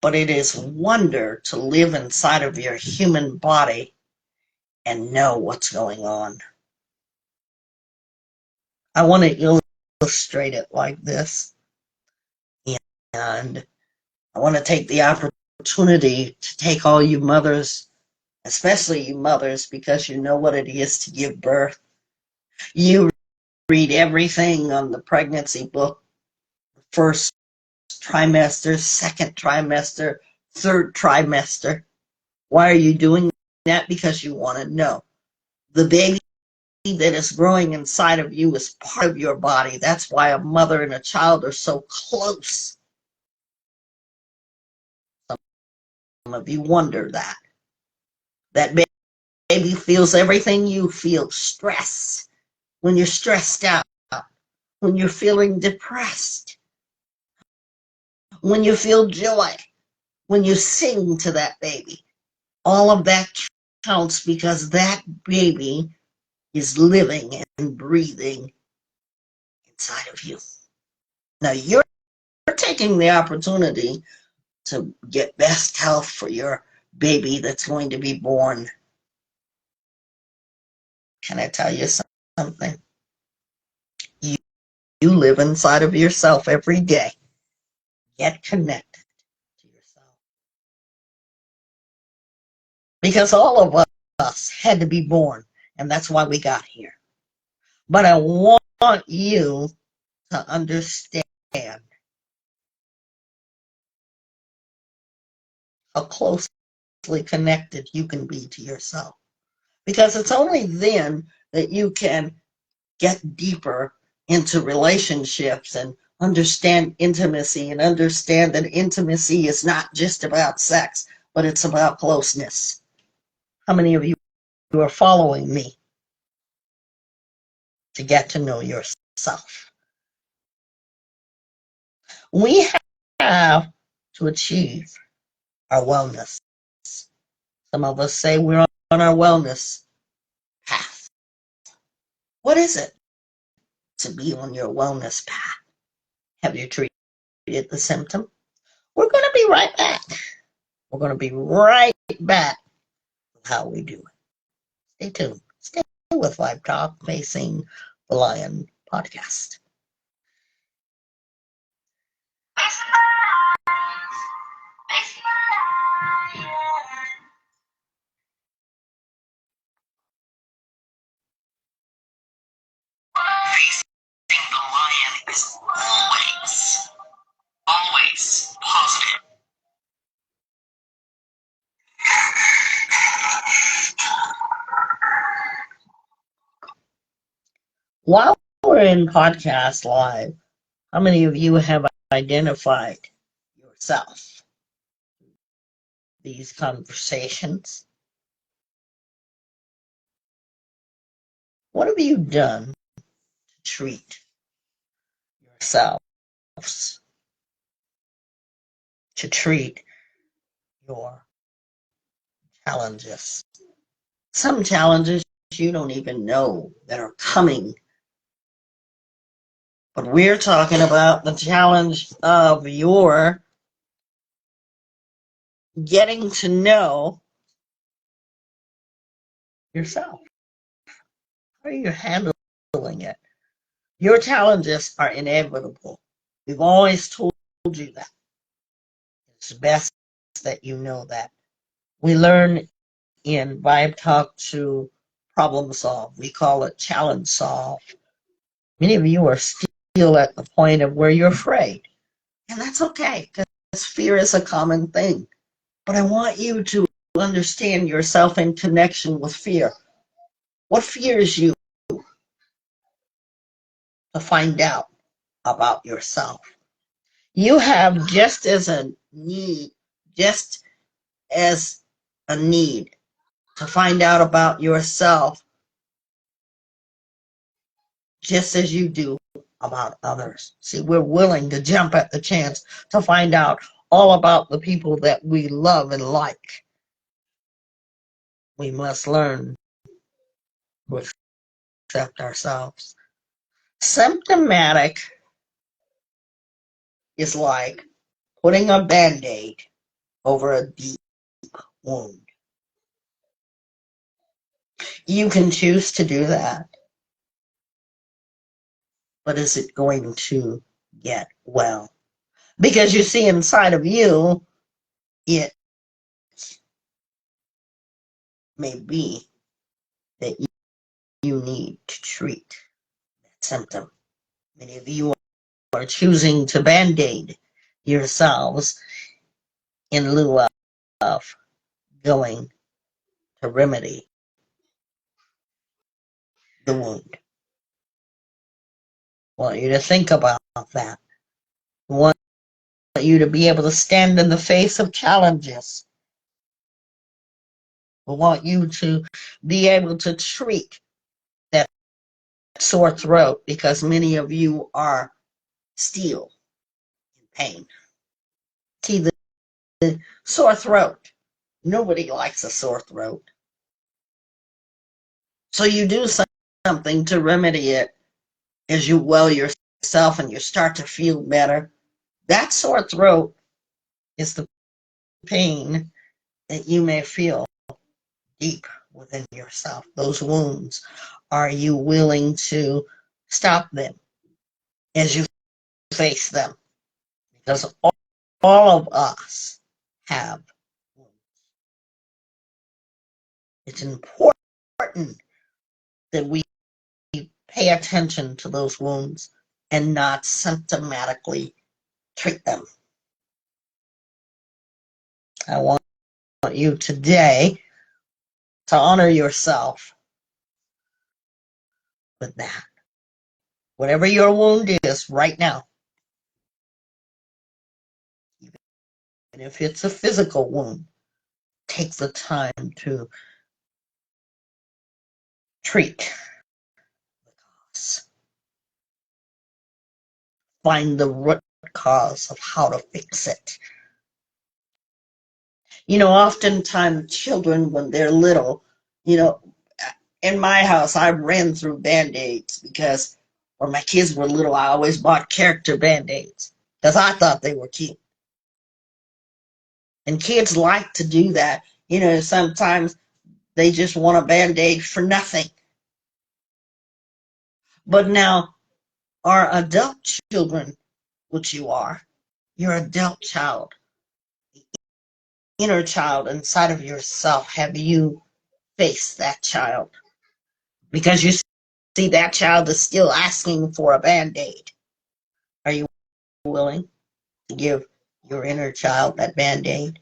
But it is wonder to live inside of your human body and know what's going on. I want to illustrate it like this. And I want to take the opportunity to take all you mothers, especially you mothers, because you know what it is to give birth. You read everything on the pregnancy book, first trimester, second trimester, third trimester. Why are you doing that? Because you want to know. The baby that is growing inside of you is part of your body. That's why a mother and a child are so close. Some of you wonder that. That baby feels everything you feel. Stress. When you're stressed out. When you're feeling depressed. When you feel joy. When you sing to that baby. All of that counts because that baby is living and breathing inside of you. Now you're taking the opportunity to get best health for your baby that's going to be born. Can I tell you something? You live inside of yourself every day. Get connected to yourself. Because all of us had to be born, and that's why we got here. But I want you to understand how closely connected you can be to yourself. Because it's only then that you can get deeper into relationships and understand intimacy and understand that intimacy is not just about sex, but it's about closeness. How many of you are following me to get to know yourself? We have to achieve our wellness. Some of us say we're on our wellness path. What is it to be on your wellness path? Have you treated the symptom? We're going to be right back. We're going to be right back with how we do it. Stay tuned. Stay with Vibe Talk Facing the Lion podcast. Facing the lion is always positive. While we're in podcast live, how many of you have identified yourself? These conversations. What have you done to treat yourselves? To treat your challenges? Some challenges you don't even know that are coming. But we're talking about the challenge of your getting to know yourself. How are you handling it? Your challenges are inevitable. We've always told you that. It's best that you know that. We learn in Vibe Talk to problem solve. We call it challenge solve. Many of you are still at the point of where you're afraid. And that's okay, because fear is a common thing. But I want you to understand yourself in connection with fear. What fears you to find out about yourself? You have just as a need to find out about yourself, just as you do about others. See, we're willing to jump at the chance to find out all about the people that we love and like. We must learn to accept ourselves. Symptomatic is like putting a Band-Aid over a deep wound. You can choose to do that, but is it going to get well? Because you see, inside of you, it may be that you need to treat that symptom. Many of you are choosing to band-aid yourselves in lieu of going to remedy the wound. I want you to think about that. I want you to be able to stand in the face of challenges. I want you to be able to treat that sore throat, because many of you are still in pain. See, the sore throat, nobody likes a sore throat. So you do something to remedy it as you well yourself and you start to feel better. That sore throat is the pain that you may feel deep within yourself. Those wounds. Are you willing to stop them as you face them? Because all of us have wounds. It's important that we pay attention to those wounds and not symptomatically treat them. I want you today to honor yourself with that. Whatever your wound is right now, even if it's a physical wound, take the time to treat the cause. Find the root cause of how to fix it. Oftentimes children, when they're little, you know, in my house, I ran through Band-Aids because when my kids were little, I always bought character Band-Aids because I thought they were cute. And kids like to do that. Sometimes they just want a Band-Aid for nothing. But now, our adult children, which you are, your adult child, inner child inside of yourself, have you faced that child? Because you see that child is still asking for a Band-Aid. Are you willing to give your inner child that Band-Aid?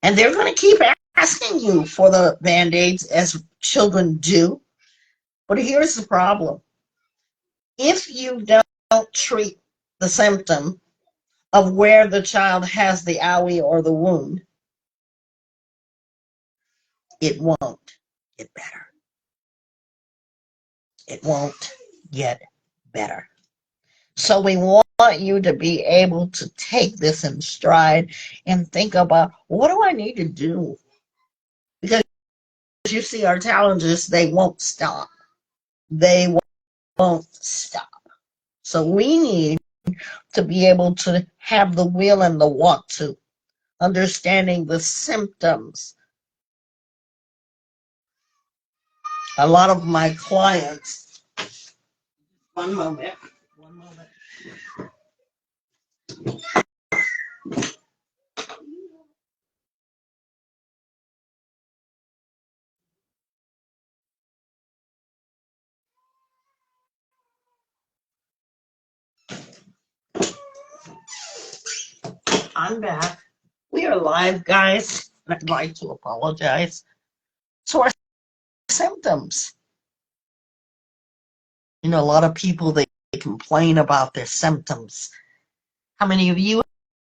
And they're going to keep asking you for the Band-Aids, as children do. But here's the problem. If you don't treat the symptom of where the child has the owie or the wound, it won't get better. It won't get better. So we want you to be able to take this in stride and think about, what do I need to do? Because you see, our challenges, they won't stop. They won't stop. So we need to be able to have the will and the want to, understanding the symptoms. A lot of my clients, one moment. I'm back. We are live, guys. I'd like to apologize. So our symptoms. A lot of people, they complain about their symptoms. How many of you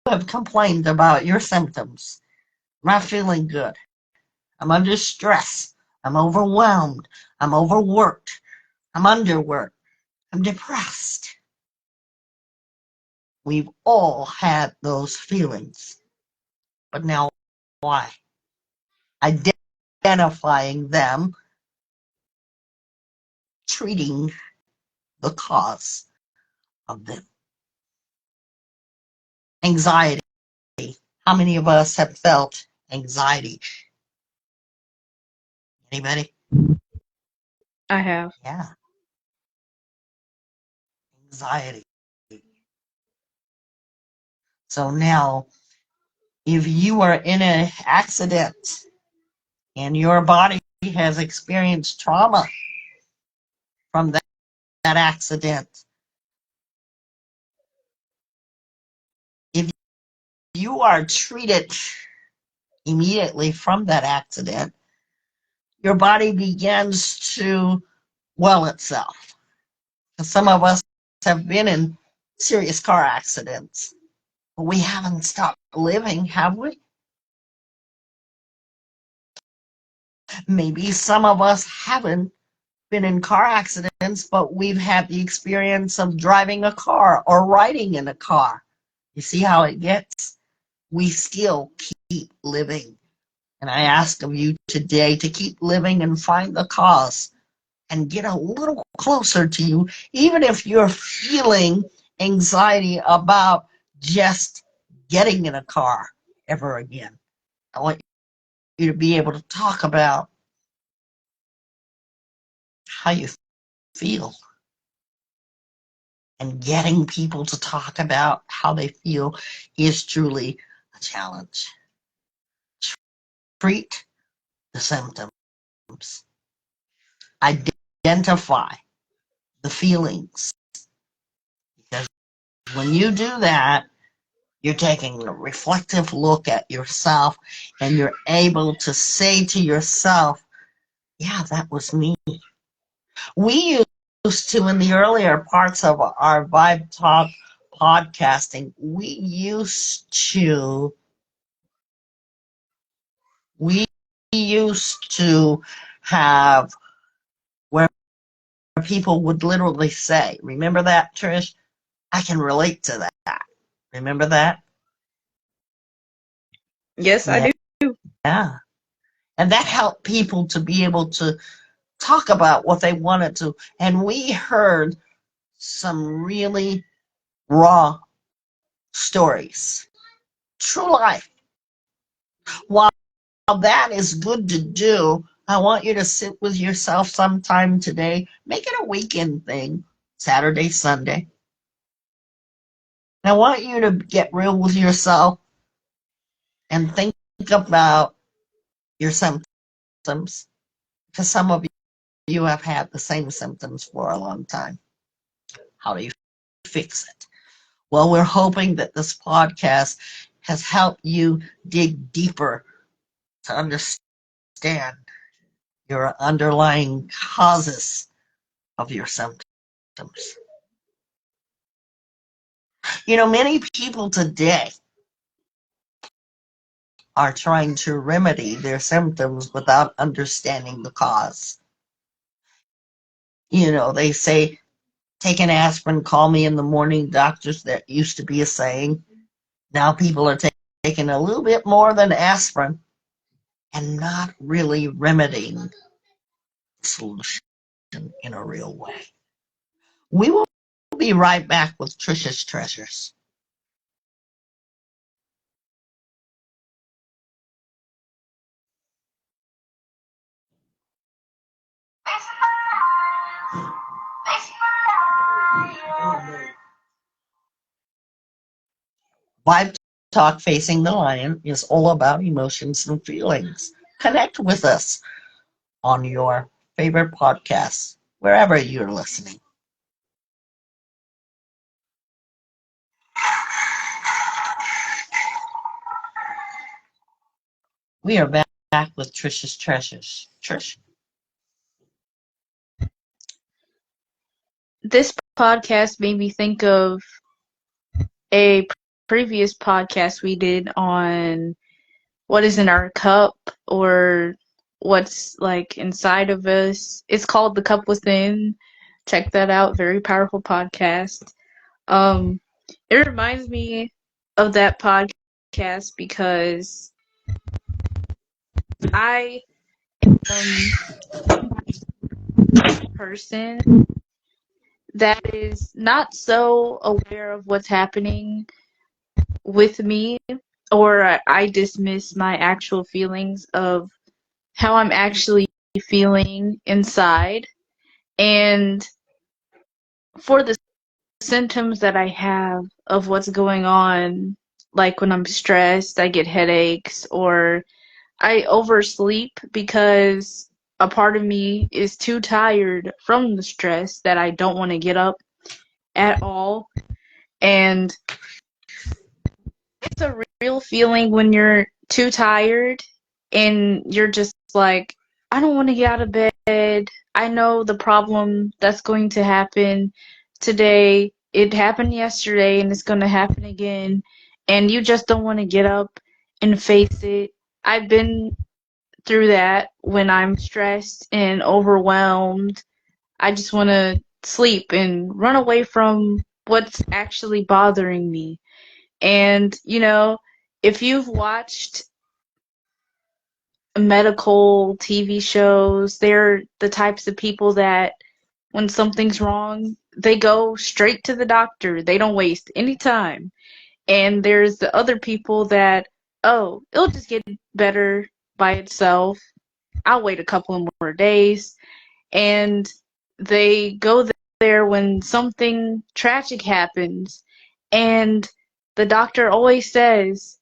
have complained about your symptoms? I'm not feeling good. I'm under stress. I'm overwhelmed. I'm overworked. I'm underworked. I'm depressed. We've all had those feelings. But now, why? Identifying them, treating the cause of them. Anxiety. How many of us have felt anxiety? Anybody? I have. Yeah. Anxiety. So now If you are in an accident and your body has experienced trauma from that accident, if you are treated immediately from that accident, your body begins to well itself. Some of us have been in serious car accidents, but we haven't stopped living, have we? Maybe some of us haven't been in car accidents, but we've had the experience of driving a car or riding in a car. You see how it gets? We still keep living. And I ask of you today to keep living and find the cause and get a little closer to you, even if you're feeling anxiety about just getting in a car ever again. I want you to be able to talk about how you feel. And getting people to talk about how they feel is truly a challenge. Treat the symptoms. Identify the feelings. Because when you do that, you're taking a reflective look at yourself and you're able to say to yourself, yeah, that was me. We used to, in the earlier parts of our Vibe Talk podcasting, we used to have where people would literally say, remember that, Trish? I can relate to that. Remember that? Yes, I Yeah. do. Yeah. And that helped people to be able to talk about what they wanted to. And we heard some really raw stories. True life. While that is good to do, I want you to sit with yourself sometime today. Make it a weekend thing, Saturday, Sunday. And I want you to get real with yourself and think about your symptoms, because some of you have had the same symptoms for a long time. How do you fix it? Well, we're hoping that this podcast has helped you dig deeper to understand your underlying causes of your symptoms. You know, many people today are trying to remedy their symptoms without understanding the cause. You know, they say, take an aspirin, call me in the morning. Doctors, that used to be a saying. Now people are taking a little bit more than aspirin and not really remedying the solution in a real way. We will be right back with Trisha's Treasures. Vibe Talk Facing the Lion is all about emotions and feelings. Connect with us on your favorite podcasts, wherever you're listening. We are back with Trisha's Treasures. Trish? This podcast made me think of a previous podcast we did on what is in our cup or what's like inside of us. It's called The Cup Within. Check that out. Very powerful podcast. Um, it reminds me of that podcast because I am a person that is not so aware of what's happening with me, or I dismiss my actual feelings of how I'm actually feeling inside. And for the symptoms that I have of what's going on like when I'm stressed, I get headaches, or I oversleep because a part of me is too tired from the stress that I don't want to get up at all. And it's a real feeling when you're too tired and you're just like, I don't want to get out of bed. I know the problem that's going to happen today. It happened yesterday and it's going to happen again. And you just don't want to get up and face it. I've been through that when I'm stressed and overwhelmed. I just want to sleep and run away from what's actually bothering me. And, if you've watched medical TV shows, they're the types of people that when something's wrong, they go straight to the doctor. They don't waste any time. And there's the other people that, oh, it'll just get better by itself. I'll wait a couple of more days. And they go there when something tragic happens. And the doctor always says,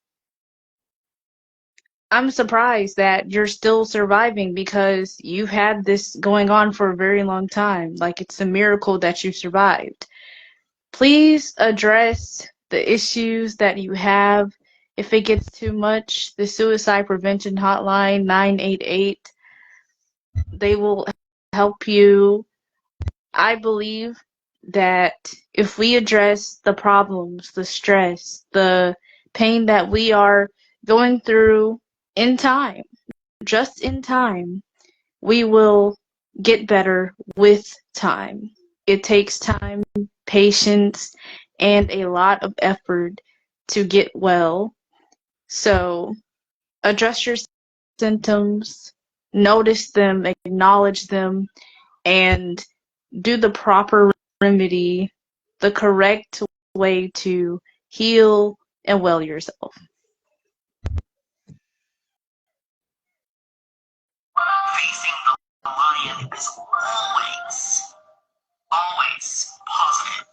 I'm surprised that you're still surviving because you've had this going on for a very long time. Like, it's a miracle that you survived. Please address the issues that you have. If it gets too much, the suicide prevention hotline 988, they will help you. I believe that if we address the problems, the stress, the pain that we are going through in time, just in time, we will get better with time. It takes time, patience, and a lot of effort to get well. So address your symptoms, notice them, acknowledge them, and do the proper remedy, the correct way to heal and well yourself. Facing the lion is always positive.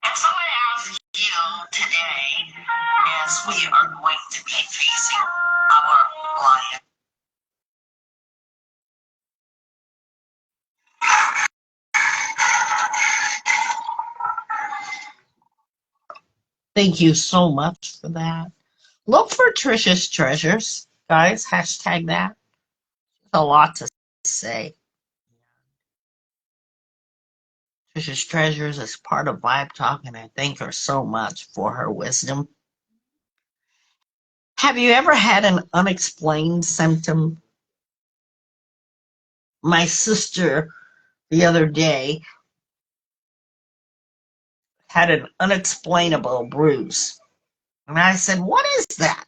And so I ask you today, as we are going to be facing our lion, thank you so much for that. Look for Trisha's treasures, guys. Hashtag that. There's a lot to say. Trisha's treasures is part of Vibe Talk, and I thank her so much for her wisdom. Have you ever had an unexplained symptom? My sister the other day had an unexplainable bruise. And I said, "What is that?"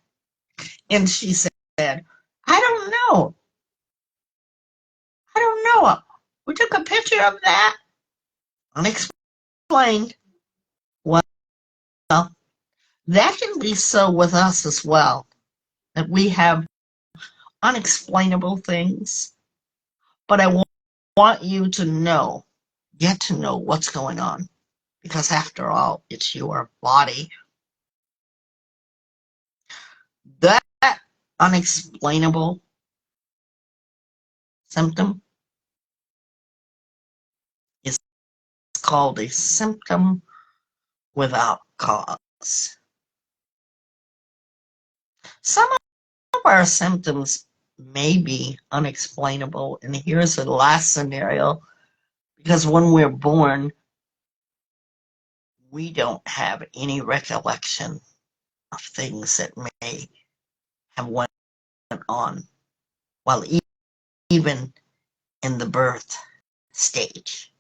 And she said, "I don't know. I don't know. We took a picture of that." Unexplained. Well, that can be so with us as well, that we have unexplainable things. But I want you to know, get to know what's going on. Because after all, it's your body. That unexplainable symptom is called a symptom without cause. Some of our symptoms may be unexplainable, and here's the last scenario, because when we're born, we don't have any recollection of things that may have went on while even in the birth stage.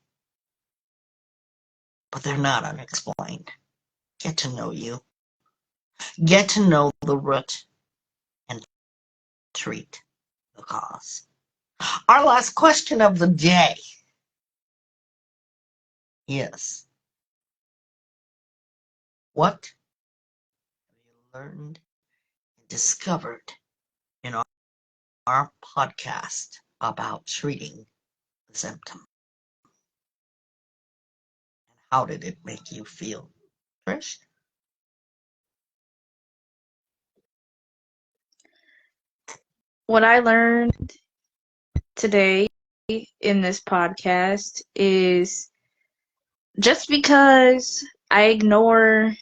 But they're not unexplained. Get to know you. Get to know the root and treat the cause. Our last question of the day is, what have you learned and discovered in our podcast about treating the symptom? And how did it make you feel? Trish? What I learned today in this podcast is just because I ignore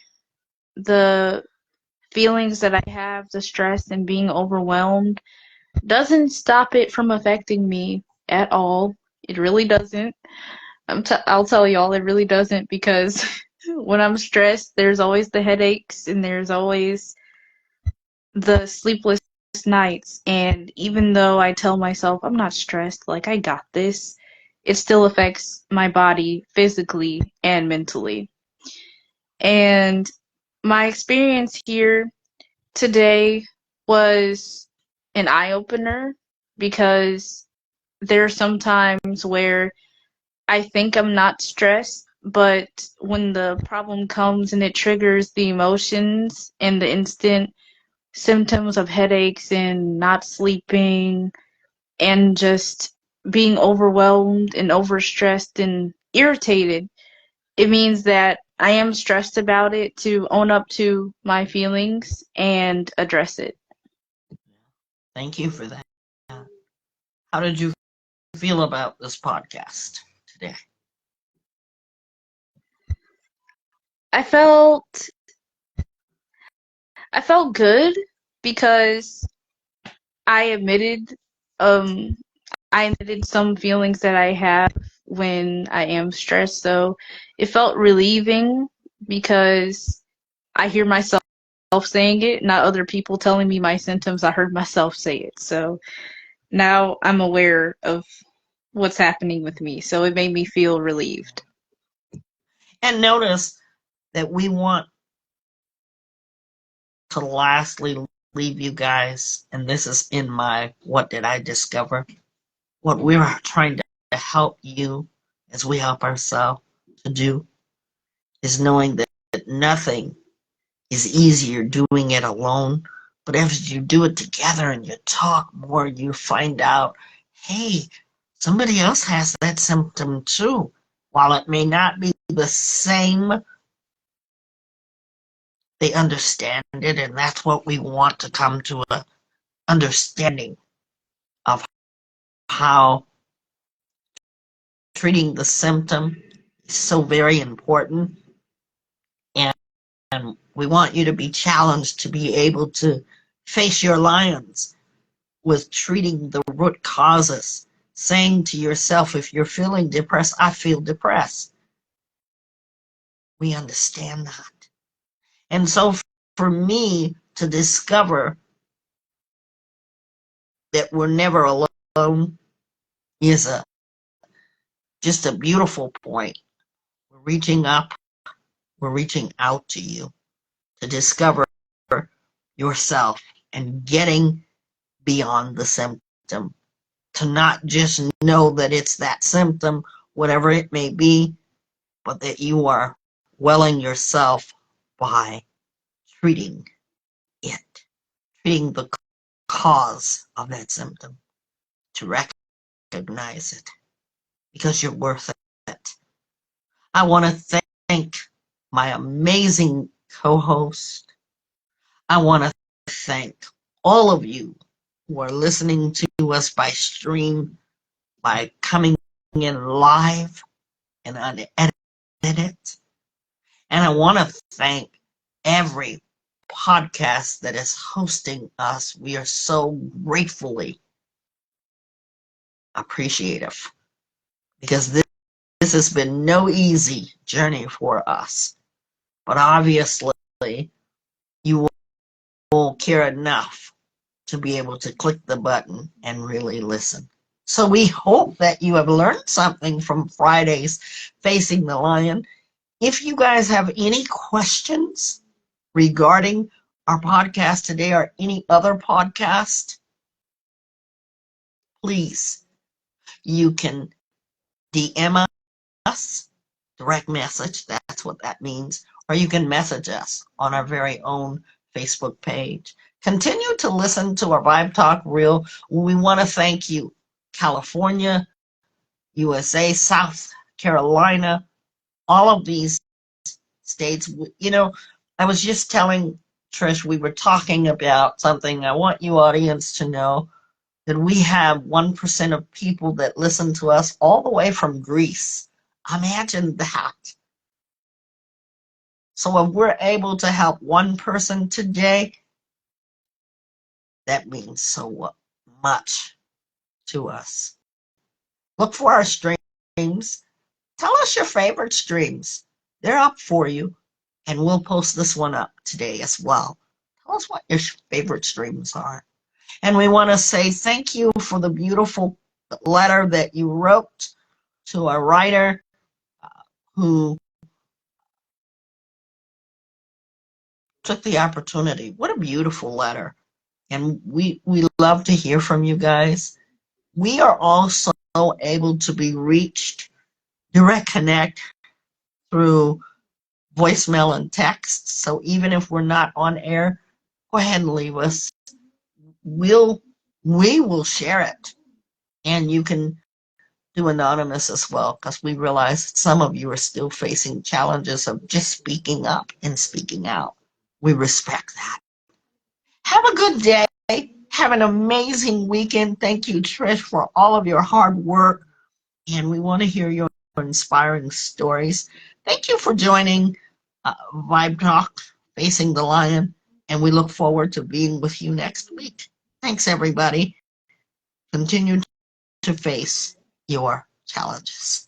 the feelings that I have, the stress and being overwhelmed, doesn't stop it from affecting me at all. It really doesn't. I'll tell y'all, it really doesn't, because when I'm stressed, there's always the headaches and there's always the sleepless nights. And even though I tell myself I'm not stressed, like I got this, it still affects my body physically and mentally. And my experience here today was an eye opener, because there are some times where I think I'm not stressed, but when the problem comes and it triggers the emotions and the instant symptoms of headaches and not sleeping and just being overwhelmed and overstressed and irritated, it means that I am stressed about it, to own up to my feelings and address it. Thank you for that. How did you feel about this podcast today? I felt I felt good, because I admitted um I admitted some feelings that I have when I am stressed, so it felt relieving, because I hear myself saying it, not other people telling me my symptoms. I heard myself say it. So now I'm aware of what's happening with me. So it made me feel relieved. And notice that we want to lastly leave you guys, and this is in my What Did I Discover? What we're trying to help you, as we help ourselves to do, is knowing that nothing is easier doing it alone. But as you do it together and you talk more, you find out, hey, somebody else has that symptom too. While it may not be the same, they understand it, and that's what we want, to come to a understanding of how treating the symptom is so very important. And we want you to be challenged to be able to face your lions with treating the root causes, saying to yourself, if you're feeling depressed, I feel depressed. We understand that. And so for me to discover that we're never alone is just a beautiful point. We're reaching up, we're reaching out to you to discover yourself and getting beyond the symptom, to not just know that it's that symptom, whatever it may be, but that you are welling yourself by treating it, treating the cause of that symptom, to recognize it, because you're worth it. I want to thank my amazing co-host. I want to thank all of you who are listening to us by stream, by coming in live and unedited. And I want to thank every podcast that is hosting us. We are so gratefully appreciative, because this has been no easy journey for us. But obviously, you will care enough to be able to click the button and really listen. So we hope that you have learned something from Friday's Facing the Lion. If you guys have any questions regarding our podcast today or any other podcast, please, you can DM us, direct message, that's what that means, or you can message us on our very own Facebook page. Continue to listen to our Vibe Talk Reel. We want to thank you, California, USA, South Carolina, all of these states. You know, I was just telling Trish, we were talking about something I want you audience to know. that we have 1% of people that listen to us all the way from Greece. Imagine that. So if we're able to help one person today, that means so much to us. Look for our streams. Tell us your favorite streams. They're up for you, and we'll post this one up today as well. Tell us what your favorite streams are. And we want to say thank you for the beautiful letter that you wrote to a writer who took the opportunity. What a beautiful letter. And we love to hear from you guys. We are also able to be reached, direct connect through voicemail and text. So even if we're not on air, go ahead and leave us. We will share it. And you can do anonymous as well, because we realize some of you are still facing challenges of just speaking up and speaking out. We respect that. Have a good day. Have an amazing weekend. Thank you, Trish, for all of your hard work. And we want to hear your inspiring stories. Thank you for joining Vibe Talk Facing the Lion. And we look forward to being with you next week. Thanks, everybody. Continue to face your challenges.